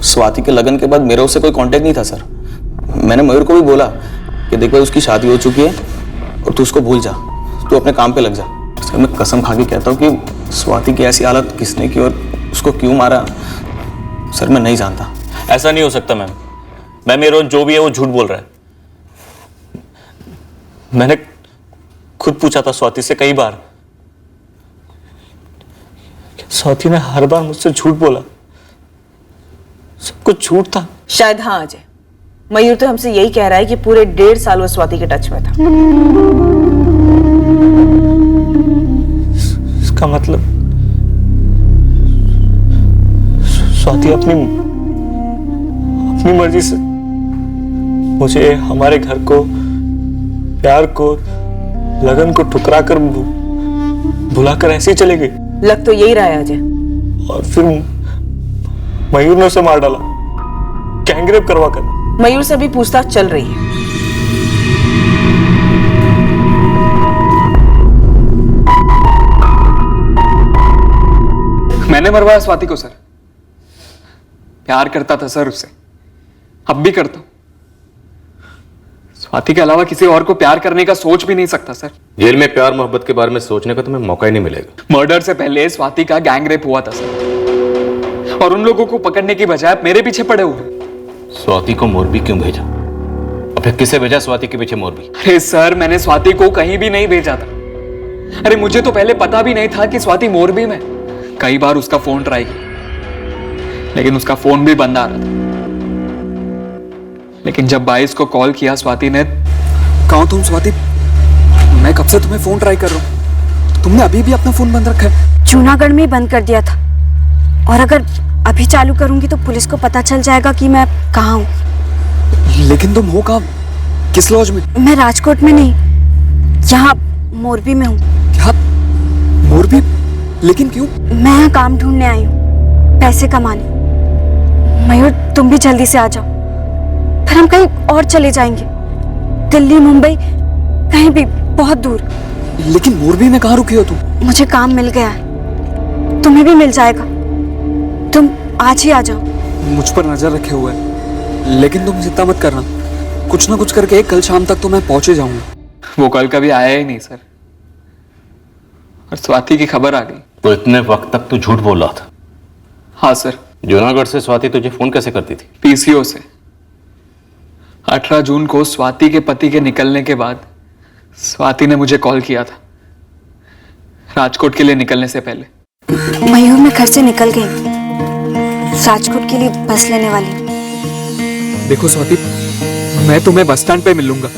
स्वाति के लगन के बाद मेरा उससे कोई कांटेक्ट नहीं था सर। मैंने मयूर को भी बोला कि देख भाई उसकी शादी हो चुकी है और तू उसको भूल जा, तू अपने काम पे लग जा। सर मैं कसम खा के कहता हूँ कि स्वाति की ऐसी हालत किसने की और उसको क्यों मारा, सर मैं नहीं जानता। ऐसा नहीं हो सकता मैम, मेरे जो भी है वो झूठ बोल रहा है। मैंने खुद पूछा था स्वाति से कई बार, स्वाति ने हर बार मुझसे झूठ बोला, सब कुछ झूठ था। शायद हाँ अजय, मयूर तो हमसे यही कह रहा है कि पूरे 1.5 साल वो स्वाति के टच में था। इसका मतलब स्वाति अपनी मर्जी से मुझे, हमारे घर को, प्यार को, लगन को ठुकरा कर भुलाकर ऐसे ही चले गई। लग तो यही रहा है अजय। और फिर मयूर ने उसे मार डाला, गैंगरेप करवा कर। मयूर से भी पूछताछ चल रही है। मैंने मरवाया स्वाति को सर, प्यार करता था सर उससे, अब भी करता हूं। स्वाति के अलावा किसी और को प्यार करने का सोच भी नहीं सकता सर। जेल में प्यार मोहब्बत के बारे में सोचने का तुम्हें मौका ही नहीं मिलेगा। मर्डर से पहले स्वाति का गैंग रेप हुआ था सर, और उन लोगों को पकड़ने की बजाय आप मेरे पीछे पड़े हुए। स्वाति को मोरबी क्यों भेजा? और फिर किसे भेजा स्वाति के पीछे मोरबी? अरे सर, मैंने स्वाति को कहीं भी नहीं भेजा था। अरे मुझे तो पहले पता भी नहीं था कि स्वाति मोरबी में। कई बार उसका फोन ट्राई किया, लेकिन उसका फोन भी बंद आ रहा था। लेकिन जब 22 को कॉल किया स्वाति ने, कहाँ तुम स्वाति? मैं कब से तुम्हें फोन ट्राई कर रहा हूँ, तुमने अभी भी अपना फोन बंद रखा है। जूनागढ़ में ही बंद कर दिया था, और अगर अभी चालू करूंगी तो पुलिस को पता चल जाएगा कि मैं कहाँ हूँ। लेकिन तुम हो कहाँ? किस लॉज में? मैं राजकोट में नहीं, यहाँ मोरबी में हूँ। क्या मोरबी? लेकिन क्यों? मैं यहाँ काम ढूंढने आई हूँ, पैसे कमाने। मयूर, तुम भी जल्दी से आ जाओ, फिर हम कहीं और चले जाएंगे, दिल्ली, मुंबई, कहीं भी, बहुत दूर। लेकिन मोरबी में कहाँ रुकी हो तुम? मुझे काम मिल गया है, तुम्हें भी मिल जाएगा, तुम आज ही आ जाओ। मुझ पर नजर रखे हुए है, लेकिन तुम चिंता मत करना, कुछ ना कुछ करके कल शाम तक तो मैं पहुंचे जाऊंगा। वो कल कभी आया ही नहीं सर, और स्वाति की खबर आ गई। तो इतने वक्त तक तू झूठ बोल रहा था? हाँ सर। जूनागढ़ से स्वाति तुझे फोन कैसे करती थी? पीसीओ से। 18 जून को स्वाति के पति के निकलने के बाद स्वाति ने मुझे कॉल किया था, राजकोट के लिए निकलने से पहले। मयूर, मैं घर से निकल गई, राजकोट के लिए बस लेने वाली। देखो स्वाति, मैं तुम्हें बस स्टैंड पे मिलूंगा।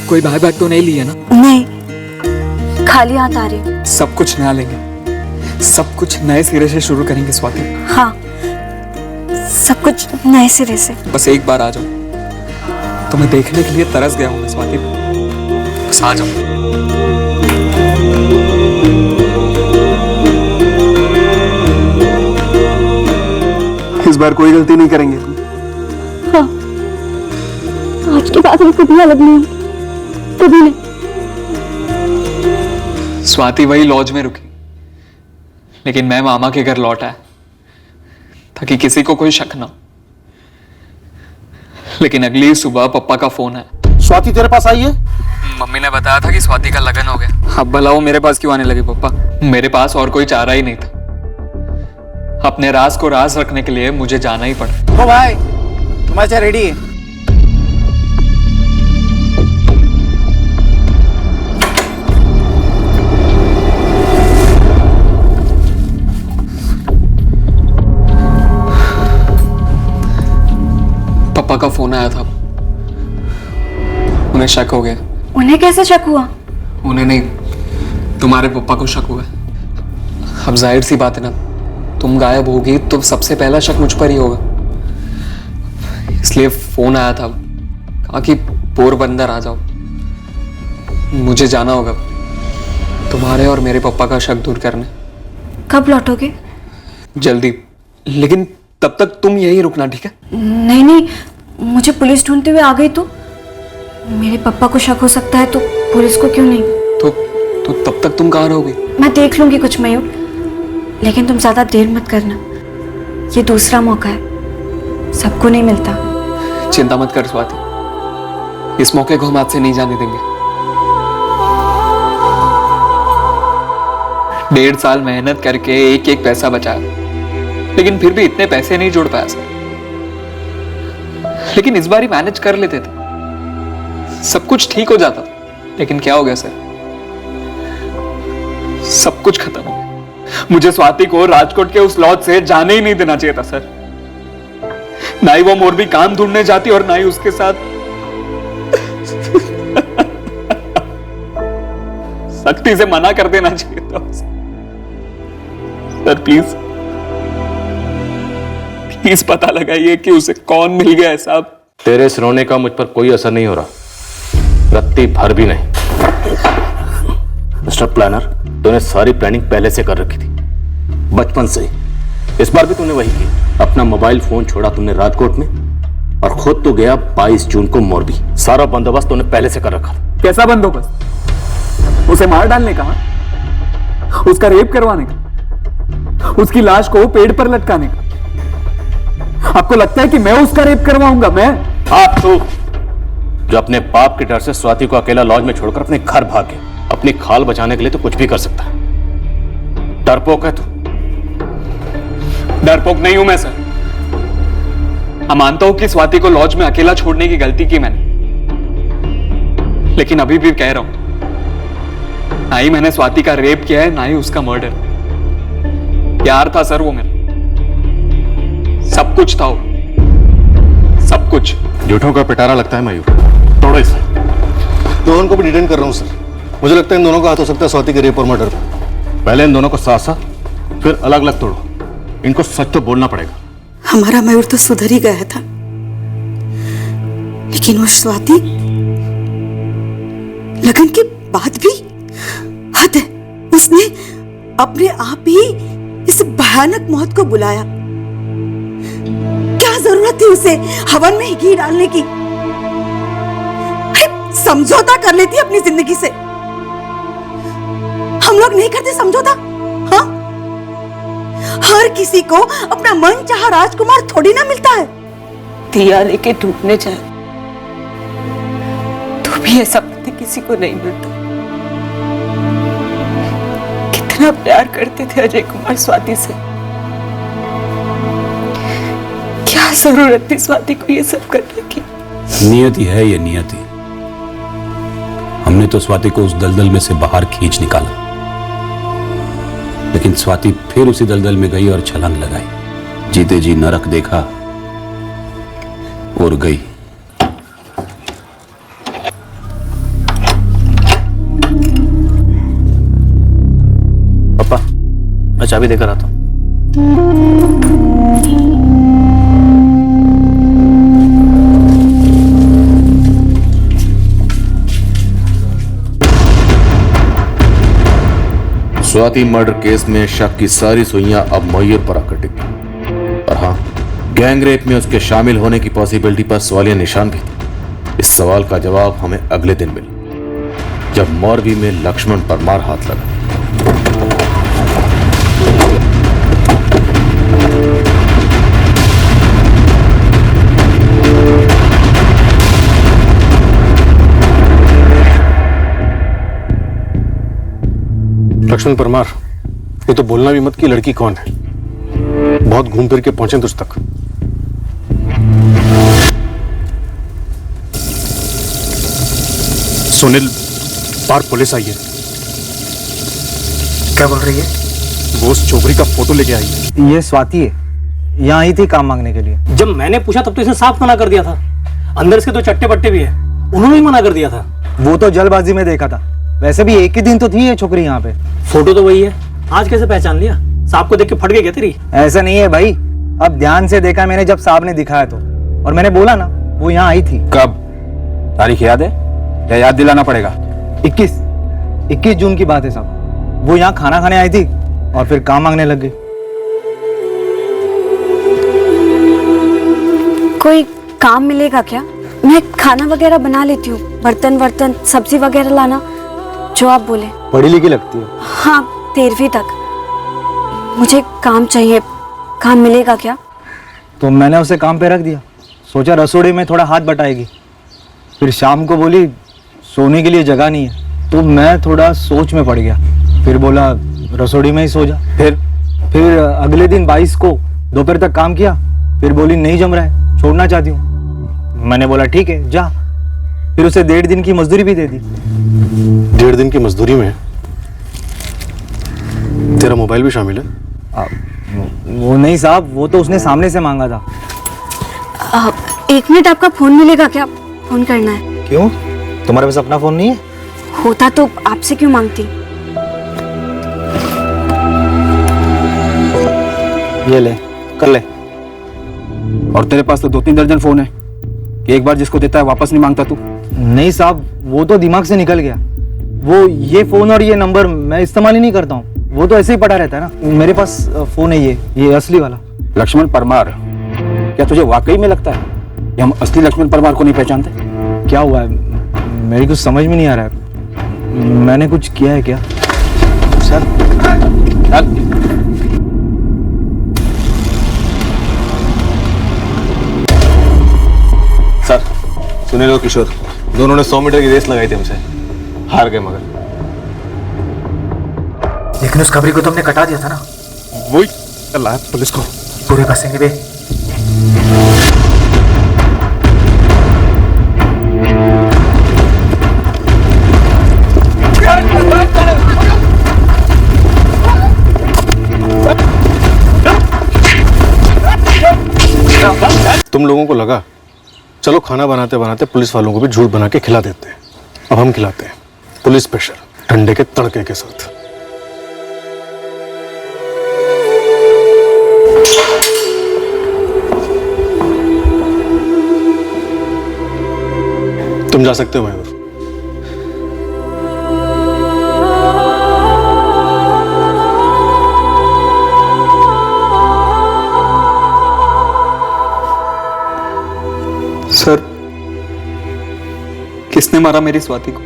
कोई बैग तो नहीं लिया ना? नहीं, खाली हाथ आ रही हूँ। सब कुछ नया लेंगे, सब कुछ नए सिरे से शुरू करेंगे स्वाति। हाँ, सब कुछ नए सिरे से। बस एक बार आ जाओ, तुम्हें देखने के लिए तरस गया हूं मैं स्वाति, बस आ जाओ। इस बार कोई गलती नहीं करेंगे। हाँ, आज के बाद हम कभी अलग नहीं, कभी नहीं। स्वाति वही लॉज में रुकी, लेकिन मैं मामा के घर लौट आया ताकि किसी को कोई शक ना हो। लेकिन अगली सुबह पप्पा का फोन आया। स्वाति तेरे पास आई है? मम्मी ने बताया था कि स्वाति का लगन हो गया। अब भला वो मेरे पास क्यों आने लगी पप्पा? मेरे पास और कोई चारा ही नहीं था, अपने राज को राज रखने के लिए मुझे जाना ही पड़ा। ओ भाई, तुम्हारा चाय रेडी है। पापा का फोन आया था, उन्हें शक हो गया। उन्हें कैसे शक हुआ? उन्हें नहीं, तुम्हारे पापा को शक हुआ। अब जाहिर सी बात है ना, तुम गायब होगी तो सबसे पहला शक मुझ पर ही होगा। इसलिए फोन आया था, कहा कि पोरबंदर आ जाओ, मुझे जाना होगा तुम्हारे और मेरे पापा का शक दूर करने। कब लौटोगे? जल्दी, लेकिन तब तक तुम यहीं रुकना, ठीक है? नहीं नहीं, मुझे पुलिस ढूंढते हुए आ गई तो मेरे पापा को शक हो सकता है, तो पुलिस को क्यों नहीं? तो तब तक तुम कहाँ रहोगी? मैं देख लूंगी कुछ मयूर, लेकिन तुम ज्यादा देर मत करना, ये दूसरा मौका है, सबको नहीं मिलता। चिंता मत कर स्वाति, इस मौके को हम हाथ से नहीं जाने देंगे। 1.5 साल मेहनत करके एक एक पैसा बचाया, लेकिन फिर भी इतने पैसे नहीं जोड़ पाया सर। लेकिन इस बार ही मैनेज कर लेते थे, सब कुछ ठीक हो जाता। लेकिन क्या हो गया सर, सब कुछ खत्म हो गया। मुझे स्वाति को राजकोट के उस लॉज से जाने ही नहीं देना चाहिए था सर। ना ही वो मोरबी काम ढूंढने जाती और ना ही उसके साथ सख्ती से मना कर देना चाहिए था सर। प्लीज पता लगाइए कि उसे कौन मिल गया है साहब। तेरे इस रोने का मुझ पर कोई असर नहीं हो रहा, रत्ती भर भी नहीं। मिस्टर प्लानर, तूने सारी प्लानिंग पहले से कर रखी थी, बचपन से ही। इस बार भी तूने वही की। अपना मोबाइल फोन छोड़ा तुमने राजकोट में, और खुद तो गया 22 जून को मोरबी। सारा बंदोबस्त तूने पहले से कर रखा था। कैसा बंदोबस्त? उसे मार डालने का, उसका रेप करवाने का, उसकी लाश को पेड़ पर लटकाने का। आपको लगता है कि मैं उसका रेप करवाऊंगा? मैं? आप तो जो अपने बाप के डर से स्वाति को अकेला लॉज में छोड़कर अपने घर भागे, अपनी खाल बचाने के लिए तो कुछ भी कर सकता है। डरपोक है तू। डरपोक नहीं हूं मैं सर। मैं मानता हूं कि स्वाति को लॉज में अकेला छोड़ने की गलती की मैंने, लेकिन अभी भी कह रहा हूं, ना ही मैंने स्वाति का रेप किया है, ना ही उसका मर्डर। प्यार था सर वो मेरा, सब कुछ था वो, सब कुछ। झूठों का पिटारा लगता है मयूर। तोड़ो इसे। दोनों को भी डिटेन कर रहा हूं सर। मुझे लगता है इन दोनों का हाथ हो सकता है स्वाति के रेप और मर्डर में। पहले इन दोनों को साथ साथ फिर अलग अलग तोड़ो। इनको सच तो बोलना पड़ेगा। हमारा मयूर तो सुधर ही गया था, लेकिन वो स्वाति, लगन के बाद भी हद है। उसने अपने आप ही इस भयानक मौत को बुलाया। क्या जरूरत थी उसे हवन में घी डालने की? समझौता कर लेती अपनी जिंदगी से। हम लोग नहीं करते समझौता? हाँ, हर किसी को अपना मन चाहा राजकुमार थोड़ी ना मिलता है। दिया लेके टूटने जाए तो भी ऐसा पति किसी को नहीं मिलता। कितना प्यार करते थे अजय कुमार स्वाति से। क्या जरूरत थी स्वाति को ये सब करने की? नियति है ये, नियति। हमने तो स्वाति को उस दलदल में से बाहर खींच निकाला, लेकिन स्वाति फिर उसी दलदल में गई और छलांग लगाई। जीते जी नरक देखा और गई। पापा, मैं चाबी देकर आता हूं। स्वाति मर्डर केस में शक की सारी सुइयां अब मयूर पर आकर टिकी। और हाँ, गैंग रेप में उसके शामिल होने की पॉसिबिलिटी पर सवालिया निशान भी थे। इस सवाल का जवाब हमें अगले दिन मिला, जब मोरबी में लक्ष्मण परमार हाथ लगा। लक्ष्मण परमार, ये तो बोलना भी मत कि लड़की कौन है। बहुत घूम फिर के पहुंचे तुझ तक। सुनील, बाहर पुलिस आई है। क्या बोल रही है? वो उस चोकरी का फोटो लेके आई है। ये स्वाति है, यहाँ आई थी काम मांगने के लिए। जब मैंने पूछा तब तो इसने साफ मना कर दिया था। अंदर इसके 2 चट्टे पट्टे भी है, उन्होंने ही मना कर दिया था। वो तो जल्दबाजी में देखा था। वैसे भी एक ही दिन तो थी ये छोकरी यहाँ पे। फोटो तो वही है, आज कैसे पहचान लिया? साहब को देख के फट गई क्या तेरी? ऐसा नहीं है भाई, अब ध्यान से देखा मैंने जब साहब ने दिखाया तो। और मैंने बोला ना, वो यहाँ आई थी। कब? तारीख याद है या याद दिलाना पड़ेगा? 21 जून की बात है साहब। वो यहाँ खाना खाने आई थी और फिर काम मांगने लग गई। कोई काम मिलेगा क्या? मैं खाना वगैरह बना लेती हूँ, बर्तन वर्तन सब्जी वगैरह लाना, जो आप बोले। पढ़ी लिखी लगती है। हाँ, 13वीं तक। मुझे काम चाहिए, काम मिलेगा क्या? तो मैंने उसे काम पे रख दिया। सोचा रसोड़ी में थोड़ा हाथ बटाएगी। फिर शाम को बोली सोने के लिए जगह नहीं है। तो मैं थोड़ा सोच में पड़ गया। फिर बोला रसोड़ी में ही सो जा। फिर अगले दिन 22 को दोपहर तक काम किया। फिर बोली नहीं जम रहा है, छोड़ना चाहती हूँ। मैंने बोला ठीक है जा। फिर उसे 1.5 दिन की मजदूरी भी दे दी। 1.5 दिन की मजदूरी में तेरा मोबाइल भी शामिल है? वो नहीं साहब, वो तो उसने सामने से मांगा था। 1 मिनट, आपका फोन मिलेगा क्या? फोन करना है। क्यों, तुम्हारे पास अपना फोन नहीं है? होता तो आपसे क्यों मांगती? ये ले, कर ले। और तेरे पास तो 2-3 दर्जन फोन है कि एक बार जिसको देता है वापस नहीं मांगता तू? नहीं साहब, वो तो दिमाग से निकल गया। वो ये फोन और ये नंबर मैं इस्तेमाल ही नहीं करता हूँ। वो तो ऐसे ही पड़ा रहता है ना। मेरे पास फोन है ये असली वाला। लक्ष्मण परमार, क्या तुझे वाकई में लगता है कि हम असली लक्ष्मण परमार को नहीं पहचानते? क्या हुआ है, मेरी कुछ समझ में नहीं आ रहा है। मैंने कुछ किया है क्या? सर, सुनील और किशोर दोनों ने 100 मीटर की रेस लगाई थी हमसे, हार गए मगर। लेकिन उस खबरी को तुमने कटा दिया था ना। वही लाया पुलिस को। पूरे बसेंगे बे। तुम लोगों को लगा चलो खाना बनाते बनाते पुलिस वालों को भी झूठ बना के खिला देते हैं। अब हम खिलाते हैं पुलिस प्रेशर, ठंडे के तड़के के साथ। तुम जा सकते हो मयूर। सर, किसने मारा मेरी स्वाति को?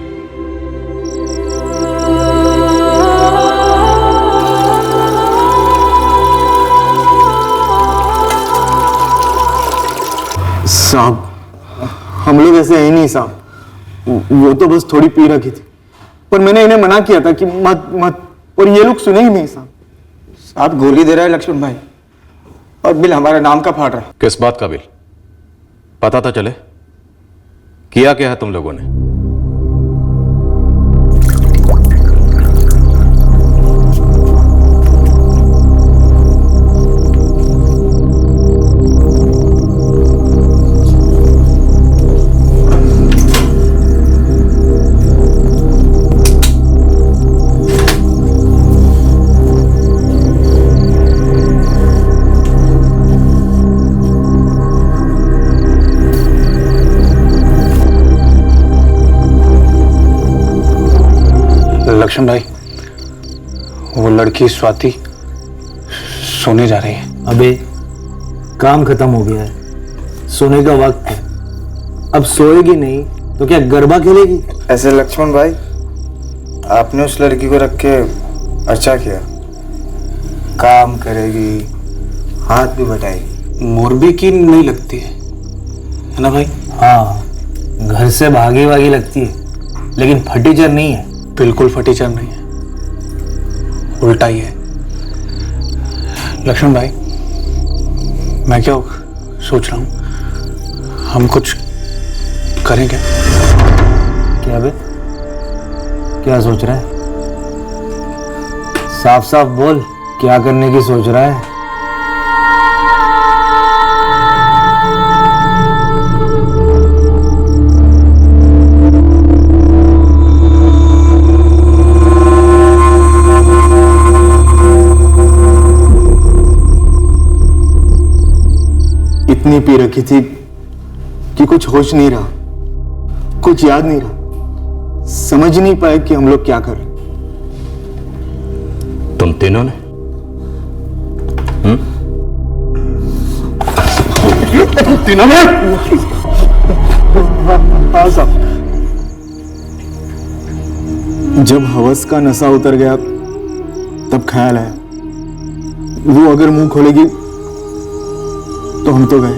साहब, हम लोग ऐसे हैं नहीं साहब। वो तो बस थोड़ी पी रखी थी, पर मैंने इन्हें मना किया था कि मत मत, और ये लोग सुने ही नहीं साहब। साहब गोली दे रहा है लक्ष्मण भाई, और बिल हमारे नाम का फाड़ रहा है। किस बात का बिल? पता तो चले किया क्या है तुम लोगों ने? लक्ष्मण भाई, वो लड़की स्वाति सोने जा रही है। अबे काम खत्म हो गया है, सोने का वक्त है। अब सोएगी नहीं तो क्या गरबा खेलेगी? ऐसे लक्ष्मण भाई, आपने उस लड़की को रख के अच्छा किया। काम करेगी, हाथ भी बटाएगी। मोरबी की नहीं लगती है ना भाई? हाँ, घर से भागी भागी लगती है, लेकिन फटीचर नहीं है। बिल्कुल फटीचर नहीं है, उल्टा ही है। लक्ष्मण भाई, मैं क्या सोच रहा हूँ, हम कुछ करें क्या? क्या बे, क्या सोच रहा है? साफ साफ बोल, क्या करने की सोच रहा है? इतनी पी रखी थी कि कुछ होश नहीं रहा, कुछ याद नहीं रहा, समझ नहीं पाए कि हम लोग क्या कर रहे। तुम तीनों ने? तीनों ने? हाँ साहब। जब हवस का नशा उतर गया तब ख्याल आया, वो अगर मुंह खोलेगी तो हम तो गए।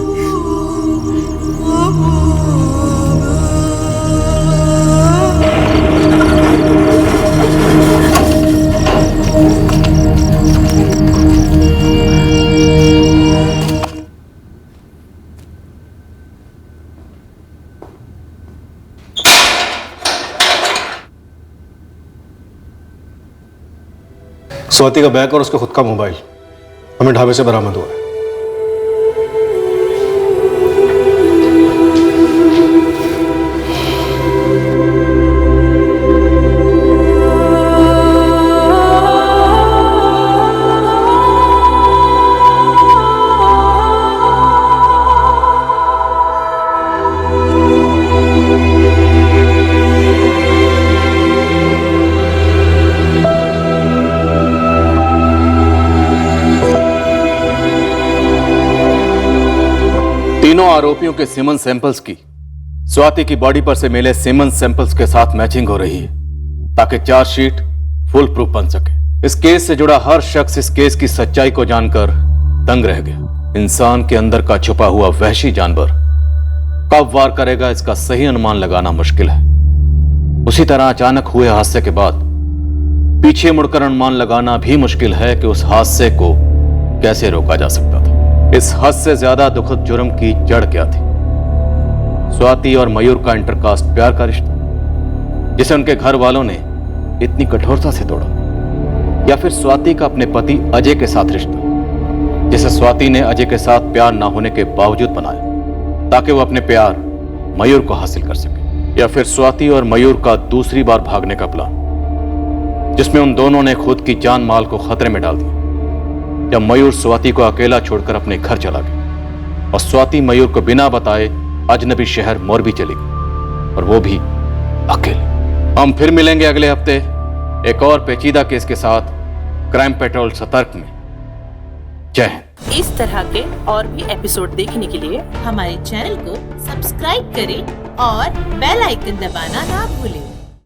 स्वाति का बैग और उसका खुद का मोबाइल हमें ढाबे से बरामद हुआ है। तीनों आरोपियों के सीमन सैंपल्स की स्वाति की बॉडी पर से मिले सीमन सैंपल्स के साथ मैचिंग हो रही है, ताकि चार्जशीट फुल प्रूफ बन सके। इस केस से जुड़ा हर शख्स इस केस की सच्चाई को जानकर दंग रह गया। इंसान के अंदर का छुपा हुआ वहशी जानवर कब वार करेगा इसका सही अनुमान लगाना मुश्किल है। उसी तरह अचानक हुए हादसे के बाद पीछे मुड़कर अनुमान लगाना भी मुश्किल है कि उस हादसे को कैसे रोका जा सकता था। इस हद से ज्यादा दुखद जुर्म की जड़ क्या थी? स्वाति और मयूर का इंटरकास्ट प्यार का रिश्ता, जिसे उनके घर वालों ने इतनी कठोरता से तोड़ा, या फिर स्वाति का अपने पति अजय के साथ रिश्ता, जिसे स्वाति ने अजय के साथ प्यार ना होने के बावजूद बनाया ताकि वो अपने प्यार मयूर को हासिल कर सके, या फिर स्वाति और मयूर का दूसरी बार भागने का प्लान, जिसमें उन दोनों ने खुद की जान माल को खतरे में डाल दिया जब मयूर स्वाति को अकेला छोड़कर अपने घर चला गया और स्वाति मयूर को बिना बताए अजनबी शहर मोरबी चली गई, और वो भी अकेले। हम फिर मिलेंगे अगले हफ्ते एक और पेचीदा केस के साथ क्राइम पेट्रोल सतर्क में। जय हिंद। इस तरह के और भी एपिसोड देखने के लिए हमारे चैनल को सब्सक्राइब करें और बेल आइकन दबाना ना भूलें।